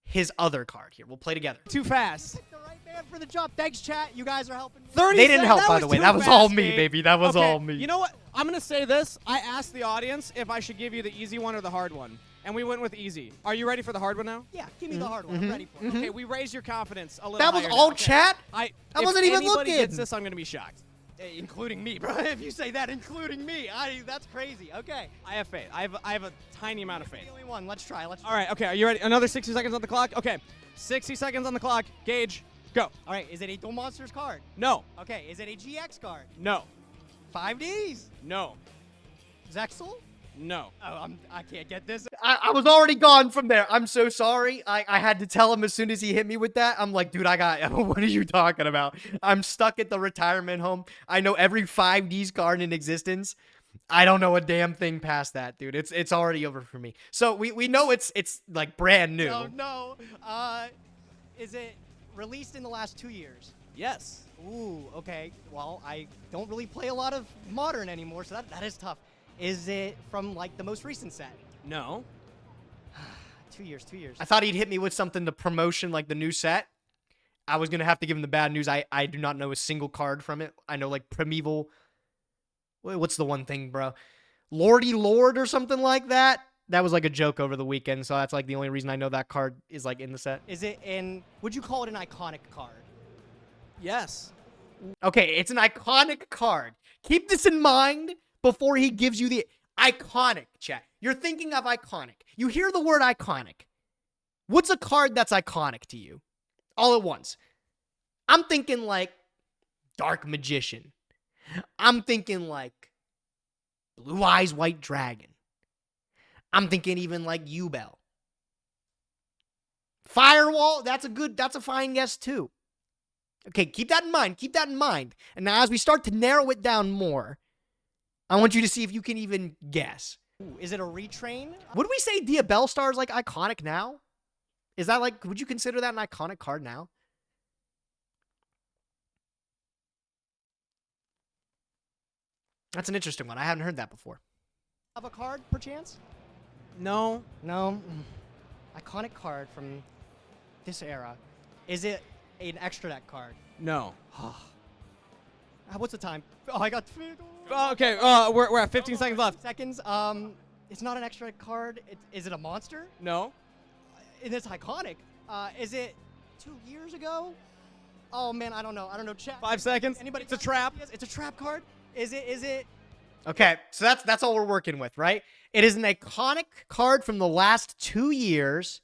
his other card here. We'll play together. Too fast. Pick the right man for the job. Thanks, chat. You guys are helping me. 30 They didn't seconds. help, by the way. too That was fast, all me, Gage. baby. That was Okay, all me. You know what? I'm going to say this. I asked the audience if I should give you the easy one or the hard one. And we went with easy. Are you ready for the hard one now? Yeah, give me the hard one. I'm ready for it. Okay, we raised your confidence a little That was higher all now. Okay. chat? I I wasn't even If anybody looking. gets this, I'm going to be shocked. Hey, including me, bro. If you say that, including me, that's crazy. Okay. I have faith. I have a tiny amount of faith. The only one. Let's try. Let's try. All right, okay, are you ready? Another 60 seconds on the clock? Okay, 60 seconds on the clock. Gage, go. All right. Is it a Duel Monsters card? No, Okay. Is it a GX card? no, 5Ds? no, Zexal? no. Oh, I can't get this. I was already gone from there. I'm so sorry. I had to tell him as soon as he hit me with that. I'm like, dude, what are you talking about? I'm stuck at the retirement home. I know every 5Ds card in existence. I don't know a damn thing past that, dude. It's already over for me. So we know it's like brand new. Oh, no. Is it released in the last 2 years? Yes. Ooh, okay. Well, I don't really play a lot of Modern anymore, so that is tough. Is it from, like, the most recent set? No. 2 years, 2 years. I thought he'd hit me with something to promotion like the new set. I was going to have to give him the bad news. I do not know a single card from it. I know like Primeval. What's the one thing, bro? Lordy Lord or something like that. That was like a joke over the weekend, so that's like the only reason I know that card is like in the set. Is it would you call it an iconic card? Yes. Okay, it's an iconic card. Keep this in mind before he gives you the iconic, chat. You're thinking of iconic. You hear the word iconic. What's a card that's iconic to you? All at once. I'm thinking like Dark Magician. I'm thinking like Blue Eyes White Dragon. I'm thinking even like Yubel. Firewall, that's a fine guess too. Okay, keep that in mind. Keep that in mind. And now as we start to narrow it down more, I want you to see if you can even guess. Ooh, is it a retrain? Would we say Diabell Star is like iconic now? Is that like, would you consider that an iconic card now? That's an interesting one. I haven't heard that before. Of a card, perchance? No. No. Iconic card from this era. Is it an extra deck card? No. What's the time? Oh, I got. Okay, we're at 15 seconds left. Seconds. It's not an extra deck card. Is it a monster? No. And it's iconic. Is it 2 years ago? Oh man, I don't know. Chat. 5 seconds. Anybody? It's a trap. It's a trap card. Is it? Okay, so that's all we're working with, right? It is an iconic card from the last 2 years.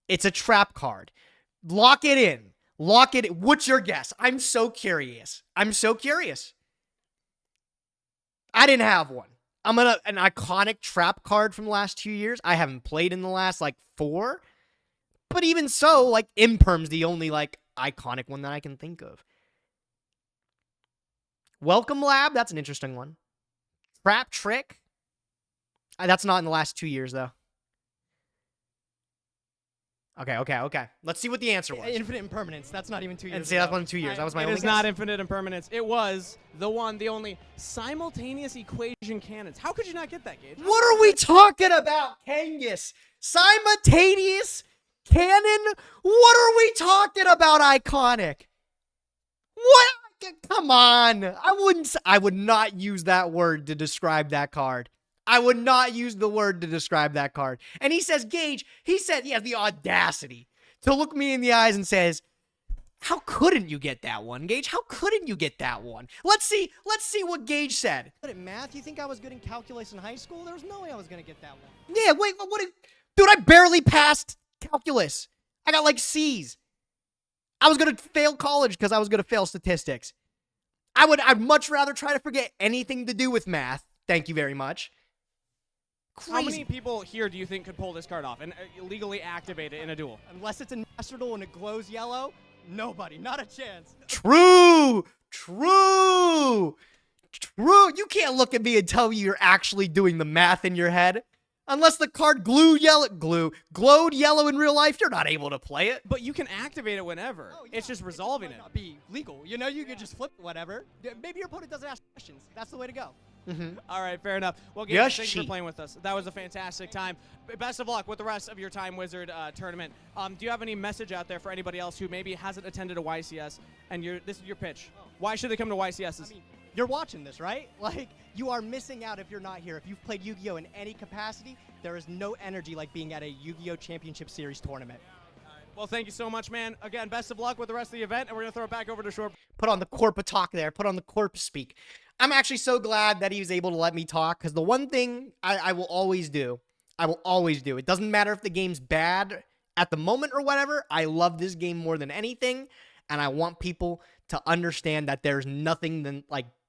It's a trap card. Lock it in. Lock it in. What's your guess? I'm so curious. I didn't have one. An iconic trap card from the last 2 years. I haven't played in the last, 4. But even so, Imperm's the only, iconic one that I can think of. Welcome Lab, that's an interesting one. Trap Trick. That's not in the last 2 years, though. Okay. Let's see what the answer was. Infinite Impermanence. That's not even 2 years. And see, that's one in 2 years. That was my It only is guess. not Infinite Impermanence. It was the one, the only simultaneous equation cannons. How could you not get that, Gage? What are we talking about, Kangas? Simultaneous cannon? What are we talking about, iconic? What? Come on. I would not use that word to describe that card. I would not use the word to describe that card. And he says, Gage, he has the audacity to look me in the eyes and says, how couldn't you get that one, Gage? How couldn't you get that one? Let's see what Gage said. Good at math? You think I was good in calculus in high school? There was no way I was going to get that one. Yeah, wait, dude, I barely passed calculus. I got C's. I was going to fail college because I was going to fail statistics. I'd much rather try to forget anything to do with math. Thank you very much. Crazy. How many people here do you think could pull this card off and legally activate it in a duel? Unless it's a master duel and it glows yellow, nobody. Not a chance. True. You can't look at me and tell me you're actually doing the math in your head. Unless the card glowed yellow in real life, you're not able to play it. But you can activate it whenever. Oh, yeah. It's just resolving might it. not be legal. You could just flip it, whatever. Maybe your opponent doesn't ask questions. That's the way to go. All right, fair enough. Well, Gage, Yes, thanks for playing with us. That was a fantastic time. Best of luck with the rest of your Time Wizard tournament. Do you have any message out there for anybody else who maybe hasn't attended a YCS and this is your pitch? Why should they come to YCSs? I mean, you're watching this, right? You are missing out if you're not here. If you've played Yu-Gi-Oh! In any capacity, there is no energy like being at a Yu-Gi-Oh! Championship Series tournament. Well, thank you so much, man. Again, best of luck with the rest of the event, and we're going to throw it back over to Short. Put on the corp talk there. Put on the corp speak. I'm actually so glad that he was able to let me talk, because the one thing I will always do, it doesn't matter if the game's bad at the moment or whatever, I love this game more than anything, and I want people to understand that there's nothing than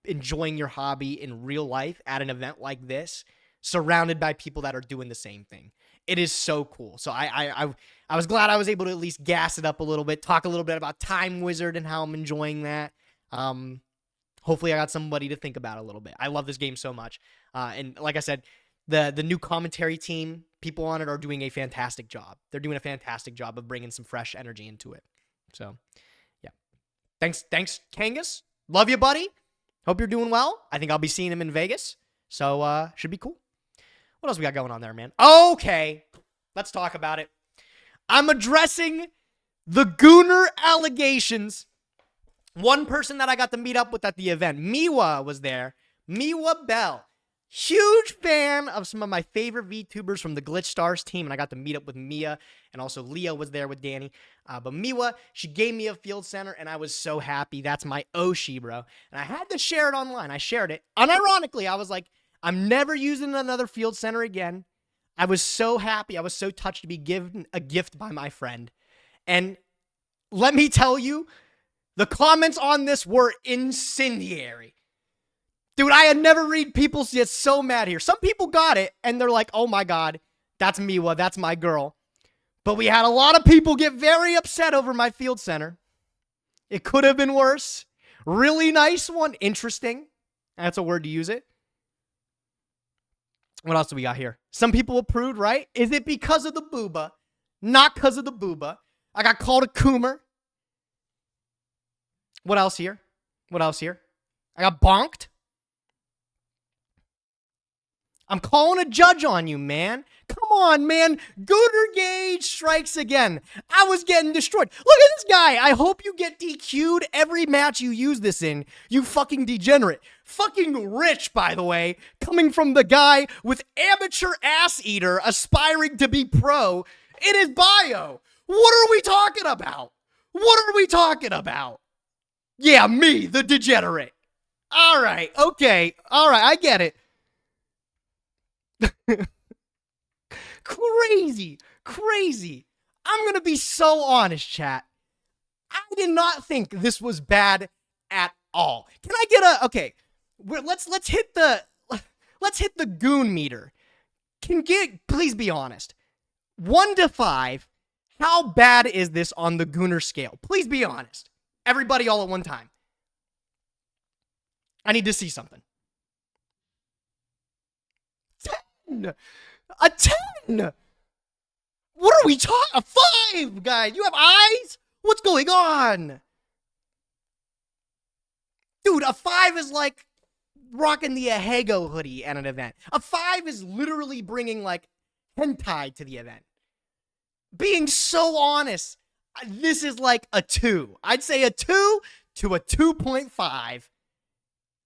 enjoying your hobby in real life at an event like this, surrounded by people that are doing the same thing. It is so cool. So I was glad I was able to at least gas it up a little bit, talk a little bit about Time Wizard and how I'm enjoying that. Hopefully I got somebody to think about a little bit. I love this game so much. And like I said, the new commentary team, people on it are doing a fantastic job. They're doing a fantastic job of bringing some fresh energy into it. So, yeah. Thanks, Kangas. Love you, buddy. Hope you're doing well. I think I'll be seeing him in Vegas. So, should be cool. What else we got going on there, man? Okay. Let's talk about it. I'm addressing the Gooner allegations. One person that I got to meet up with at the event, Miwa, was there. Miwa Bell. Huge fan of some of my favorite VTubers from the Glitch Stars team, and I got to meet up with Mia, and also Leah was there with Danny. But Miwa, she gave me a field center, and I was so happy. That's my Oshi, bro. And I had to share it online. I shared it. Unironically, I was like, I'm never using another field center again. I was so happy. I was so touched to be given a gift by my friend. And let me tell you, the comments on this were incendiary. Dude, I had never read people get so mad here. Some people got it, and they're like, oh my God, that's Miwa, that's my girl. But we had a lot of people get very upset over my field center. It could have been worse. Really nice one. Interesting. That's a word to use it. What else do we got here? Some people approved, right? Is it because of the booba? Not because of the booba. I got called a coomer. What else here? I got bonked. I'm calling a judge on you, man. Come on, man. Gooner Gage strikes again. I was getting destroyed. Look at this guy. I hope you get DQ'd every match you use this in, you fucking degenerate. Fucking rich, by the way, coming from the guy with amateur ass eater aspiring to be pro in his bio. What are we talking about? What are we talking about? Yeah, me, the degenerate. All right, okay. All right, I get it. Crazy. I'm going to be so honest, chat. I did not think this was bad at all. Can I get a okay? Let's hit the goon meter. Please be honest. 1 to 5. How bad is this on the gooner scale? Please be honest. Everybody all at one time. I need to see something. 10. A 10. What are we talking? A 5, guys. You have eyes? What's going on? Dude, a 5 is like rocking the Ahego hoodie at an event. A 5 is literally bringing like hentai to the event. Being so honest, this is like a 2. I'd say a 2 to a 2.5.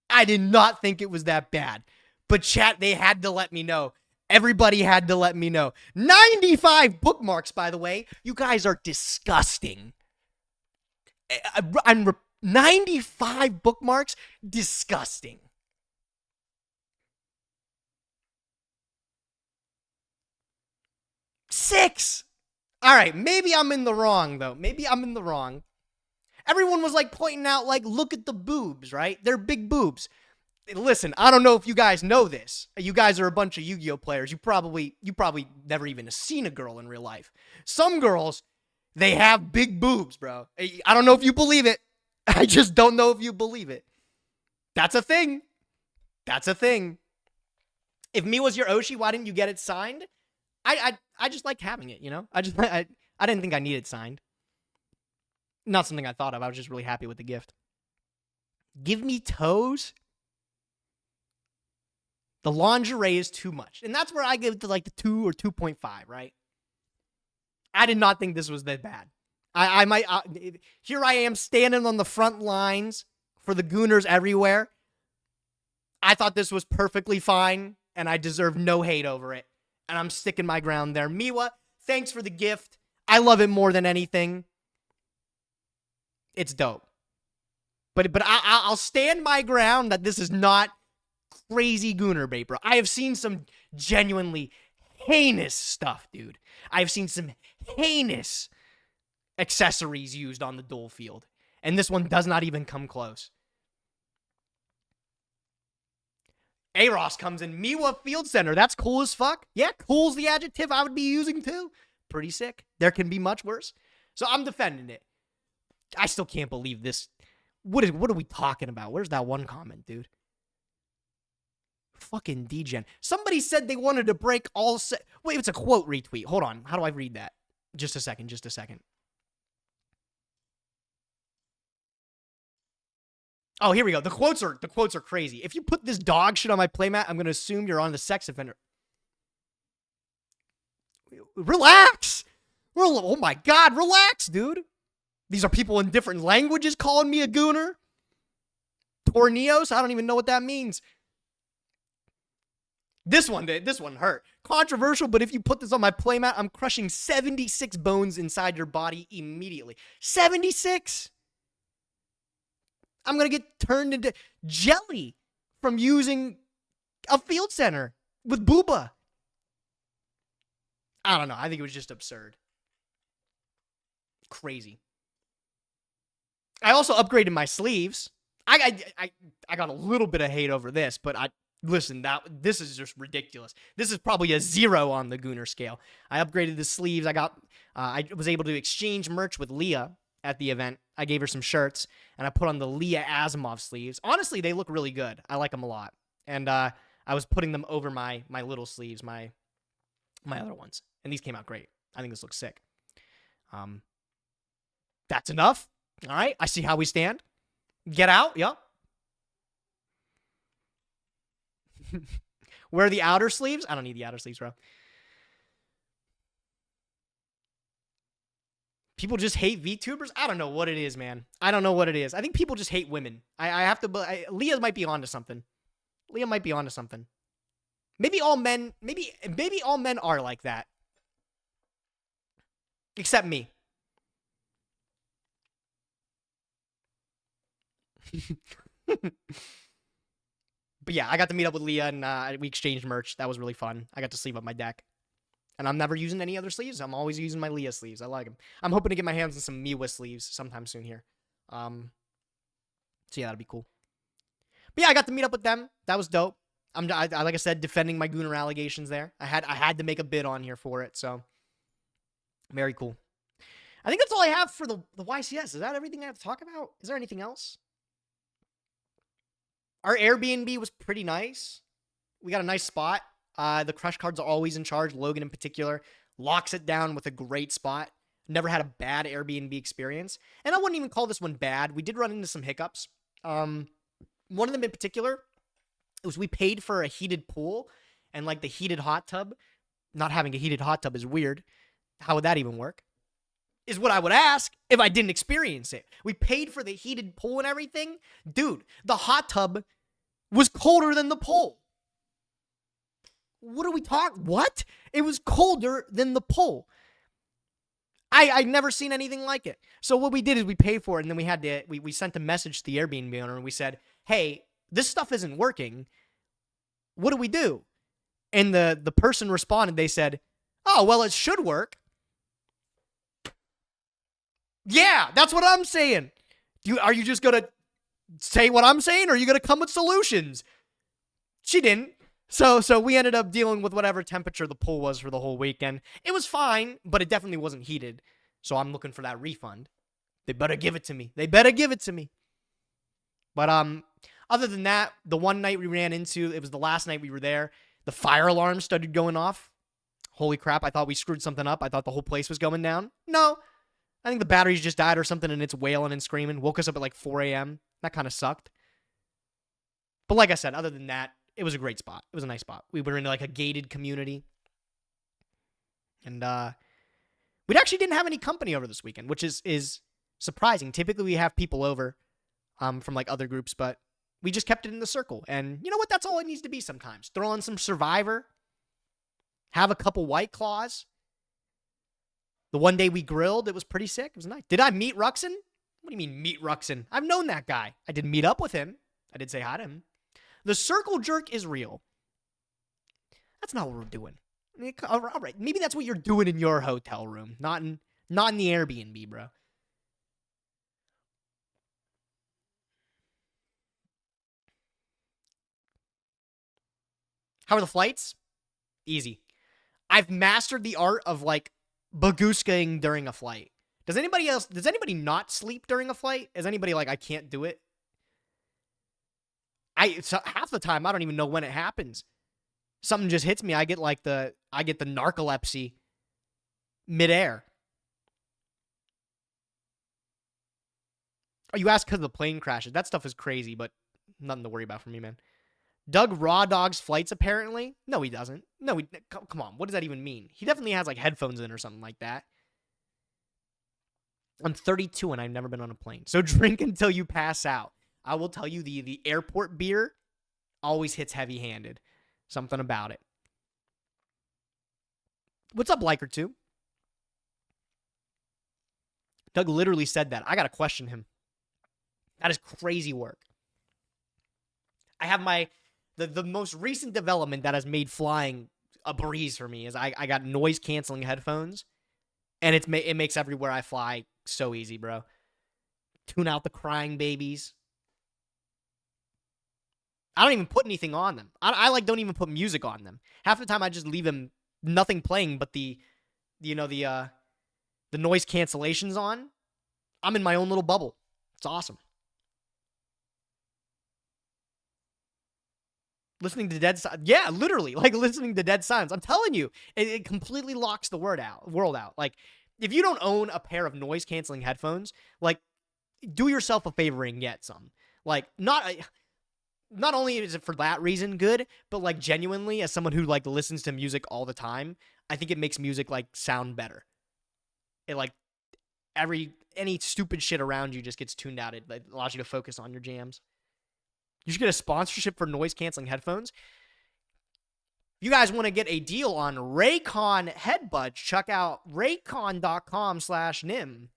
I did not think it was that bad. But chat, they had to let me know. Everybody had to let me know. 95 bookmarks, by the way. You guys are disgusting. 95 bookmarks? Disgusting. Six. All right, maybe I'm in the wrong, though. Maybe I'm in the wrong. Everyone was, like, pointing out, like, look at the boobs, right? They're big boobs. Listen, I don't know if you guys know this. You guys are a bunch of Yu-Gi-Oh players. You probably never even seen a girl in real life. Some girls, they have big boobs, bro. I don't know if you believe it. I just don't know if you believe it. That's a thing. That's a thing. If me was your Oshi, why didn't you get it signed? I just like having it, you know? I didn't think I needed signed. Not something I thought of. I was just really happy with the gift. Give me toes? The lingerie is too much. And that's where I give it to like the 2 or 2.5, right? I did not think this was that bad. Here I am standing on the front lines for the gooners everywhere. I thought this was perfectly fine, and I deserve no hate over it. And I'm sticking my ground there. Miwa, thanks for the gift. I love it more than anything. It's dope. But I'll stand my ground that this is not crazy gooner bait, bro. I have seen some genuinely heinous stuff, dude. I have seen some heinous accessories used on the duel field. And this one does not even come close. Aros comes in. Miwa Field Center. That's cool as fuck. Yeah, cool's the adjective I would be using too. Pretty sick. There can be much worse. So I'm defending it. I still can't believe this. What are we talking about? Where's that one comment, dude? Fucking degen. Somebody said they wanted to break all wait, it's a quote retweet. Hold on. How do I read that? Just a second. Oh, here we go. The quotes are crazy. If you put this dog shit on my playmat, I'm going to assume you're on the sex offender. Relax. Oh my God, relax, dude. These are people in different languages calling me a gooner. Tornillos? I don't even know what that means. This one hurt. Controversial, but if you put this on my playmat, I'm crushing 76 bones inside your body immediately. 76? I'm going to get turned into jelly from using a field center with Booba. I don't know. I think it was just absurd. Crazy. I also upgraded my sleeves. I got a little bit of hate over this, but listen, this is just ridiculous. This is probably a 0 on the Gooner scale. I upgraded the sleeves. I was able to exchange merch with Leah at the event. I gave her some shirts, and I put on the Leah Asimov sleeves. Honestly, they look really good. I like them a lot. And I was putting them over my little sleeves, my other ones. And these came out great. I think this looks sick. That's enough. All right, I see how we stand. Get out, yup. Where are the outer sleeves? I don't need the outer sleeves, bro. People just hate VTubers? I don't know what it is, man. I don't know what it is. I think people just hate women. I have to... Leah might be onto something. Leah might be onto something. Maybe all men... Maybe all men are like that. Except me. But yeah, I got to meet up with Leah and we exchanged merch. That was really fun. I got to sleeve up my deck. And I'm never using any other sleeves. I'm always using my Leah sleeves. I like them. I'm hoping to get my hands on some Miwa sleeves sometime soon here. So yeah, that'll be cool. But yeah, I got to meet up with them. That was dope. Like I said, defending my Gooner allegations there. I had to make a bid on here for it. So very cool. I think that's all I have for the YCS. Is that everything I have to talk about? Is there anything else? Our Airbnb was pretty nice. We got a nice spot. The Crush Cards are always in charge. Logan in particular locks it down with a great spot. Never had a bad Airbnb experience. And I wouldn't even call this one bad. We did run into some hiccups. One of them in particular, it was we paid for a heated pool and like the heated hot tub. Not having a heated hot tub is weird. How would that even work? Is what I would ask if I didn't experience it. We paid for the heated pool and everything. Dude, the hot tub was colder than the pool. What are we talking? What? It was colder than the pool. I'd never seen anything like it. So what we did is we paid for it, and then we had to we sent a message to the Airbnb owner, and we said, hey, this stuff isn't working. What do we do? And the person responded, they said, oh, well, it should work. Yeah, that's what I'm saying. Are you just going to say what I'm saying, or are you going to come with solutions? She didn't. So we ended up dealing with whatever temperature the pool was for the whole weekend. It was fine, but it definitely wasn't heated. So I'm looking for that refund. They better give it to me. But other than that, the one night we ran into, it was the last night we were there, the fire alarm started going off. Holy crap, I thought we screwed something up. I thought the whole place was going down. No. I think the batteries just died or something, and it's wailing and screaming. Woke us up at like 4 a.m. That kind of sucked. But like I said, other than that, it was a great spot. It was a nice spot. We were in like a gated community. And we actually didn't have any company over this weekend, which is surprising. Typically, we have people over from like other groups, but we just kept it in the circle. And you know what? That's all it needs to be sometimes. Throw on some Survivor. Have a couple White Claws. The one day we grilled, it was pretty sick. It was nice. Did I meet Ruxin? What do you mean meet Ruxin? I've known that guy. I did meet up with him. I did say hi to him. The circle jerk is real. That's not what we're doing. All right, maybe that's what you're doing in your hotel room, not in the Airbnb, bro. How are the flights? Easy. I've mastered the art of like bagooskaing during a flight. Does anybody not sleep during a flight? Is anybody like, I can't do it? So half the time I don't even know when it happens. Something just hits me. I get the narcolepsy midair. Oh, you asked because the plane crashes. That stuff is crazy, but nothing to worry about for me, man. Doug raw dogs flights apparently. No, he doesn't. No, come on. What does that even mean? He definitely has like headphones in or something like that. I'm 32 and I've never been on a plane. So drink until you pass out. I will tell you the airport beer always hits heavy-handed. Something about it. What's up, Liker 2? Doug literally said that. I got to question him. That is crazy work. I have the most recent development that has made flying a breeze for me is I got noise-canceling headphones, and it makes everywhere I fly so easy, bro. Tune out the crying babies. I don't even put anything on them. I like don't even put music on them. Half the time I just leave them nothing playing but the noise cancellations on. I'm in my own little bubble. It's awesome. Listening to dead silence. Yeah, literally, like listening to dead silence. I'm telling you, it completely locks the world out. Like, if you don't own a pair of noise canceling headphones, like, do yourself a favor and get some. Like, not only is it for that reason good, but like genuinely, as someone who like listens to music all the time, I think it makes music like sound better. It like any stupid shit around you just gets tuned out. It like, allows you to focus on your jams. You should get a sponsorship for noise canceling headphones. If you guys want to get a deal on Raycon headbuds, check out raycon.com/Nyhmnim.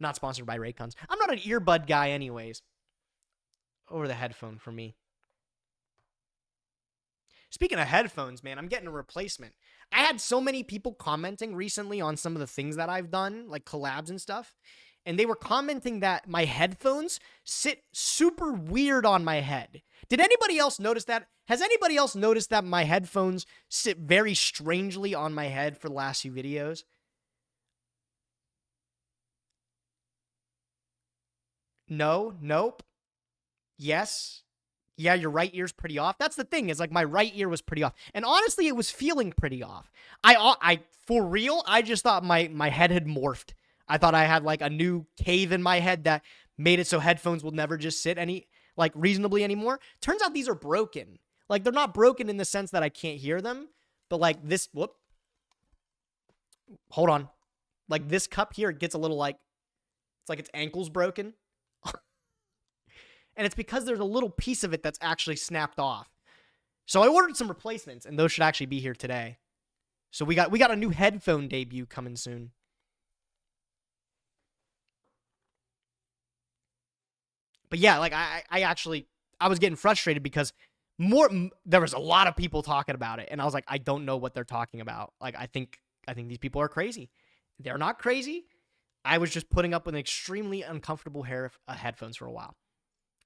Not sponsored by Raycons. I'm not an earbud guy anyways. Over the headphone for me. Speaking of headphones, man, I'm getting a replacement. I had so many people commenting recently on some of the things that I've done, like collabs and stuff. And they were commenting that my headphones sit super weird on my head. Did anybody else notice that? Has anybody else noticed that my headphones sit very strangely on my head for the last few videos? No? Nope? Yes? Yeah, your right ear's pretty off. That's the thing, is like my right ear was pretty off. And honestly, it was feeling pretty off. I for real, I just thought my head had morphed. I thought I had like a new cave in my head that made it so headphones will never just sit reasonably anymore. Turns out these are broken. Like, they're not broken in the sense that I can't hear them, but like this, hold on. Like this cup here, it gets a little it's like its ankle's broken. And it's because there's a little piece of it that's actually snapped off. So I ordered some replacements, and those should actually be here today. So we got a new headphone debut coming soon. But yeah, like I was getting frustrated because there was a lot of people talking about it, and I was like, I don't know what they're talking about. Like, I think these people are crazy. They're not crazy. I was just putting up with an extremely uncomfortable pair of headphones for a while.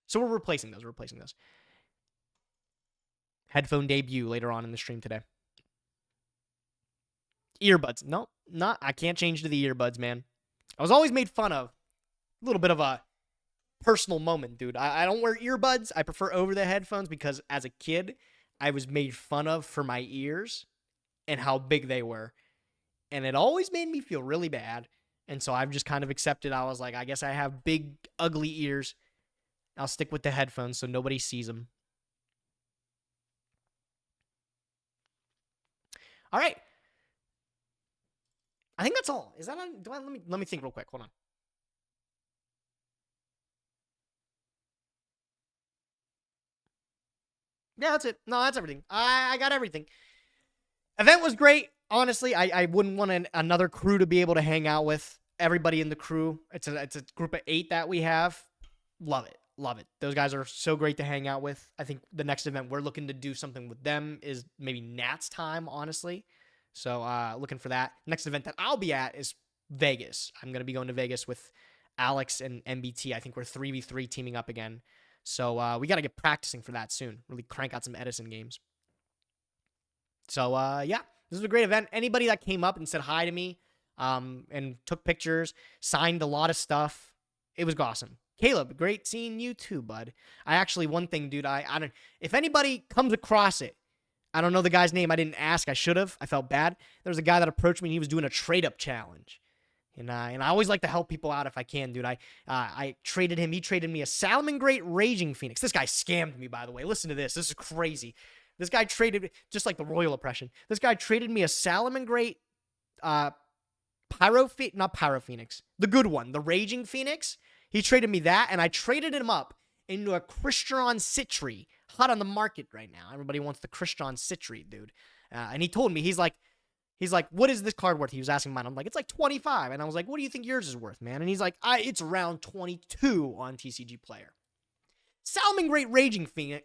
So we're replacing those. Headphone debut later on in the stream today. Earbuds. No, I can't change to the earbuds, man. I was always made fun of. A little bit of a personal moment, dude. I don't wear earbuds. I prefer over-the headphones because as a kid, I was made fun of for my ears and how big they were. And it always made me feel really bad. And so I've just kind of accepted. I was like, I guess I have big, ugly ears. I'll stick with the headphones so nobody sees them. All right. I think that's all. Is that on? Let me think real quick. Hold on. Yeah, that's it. No, that's everything. I got everything. Event was great. Honestly, I wouldn't want another crew to be able to hang out with. Everybody in the crew. It's a group of 8 that we have. Love it. Love it. Those guys are so great to hang out with. I think the next event we're looking to do something with them is maybe Nat's time, honestly. So looking for that. Next event that I'll be at is Vegas. I'm going to be going to Vegas with Alex and MBT. I think we're 3v3 teaming up again. So we got to get practicing for that soon. Really crank out some Edison games. So yeah, this was a great event. Anybody that came up and said hi to me and took pictures, signed a lot of stuff, it was awesome. Caleb, great seeing you too, bud. One thing, dude, I don't, if anybody comes across it, I don't know the guy's name. I didn't ask. I should have. I felt bad. There was a guy that approached me and he was doing a trade-up challenge. And I always like to help people out if I can, dude. I traded him. He traded me a Salmon Great Raging Phoenix. This guy scammed me, by the way. Listen to this. This is crazy. This guy traded, just like the royal oppression, this guy traded me a Salmon Great not Pyro Phoenix, the good one, the Raging Phoenix. He traded me that, and I traded him up into a Crystron Citri, hot on the market right now. Everybody wants the Crystron Citri, dude. And he told me, he's like, what is this card worth? He was asking mine. I'm like, it's like 25. And I was like, what do you think yours is worth, man? And he's like, it's around 22 on TCG Player. Salmon Great Raging Phoenix.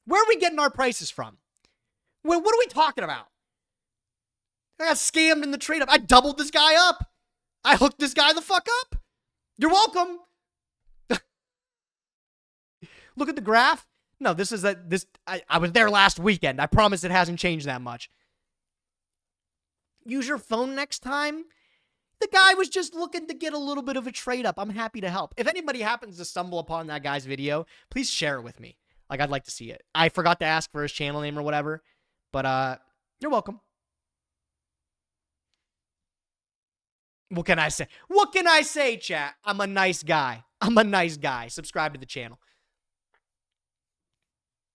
Where are we getting our prices from? What are we talking about? I got scammed in the trade up. I doubled this guy up. I hooked this guy the fuck up. You're welcome. Look at the graph. No, this is I was there last weekend. I promise it hasn't changed that much. Use your phone next time. The guy was just looking to get a little bit of a trade up. I'm happy to help. If anybody happens to stumble upon that guy's video, please share it with me. Like, I'd like to see it. I forgot to ask for his channel name or whatever, but you're welcome. What can I say? What can I say, chat? I'm a nice guy. I'm a nice guy. Subscribe to the channel.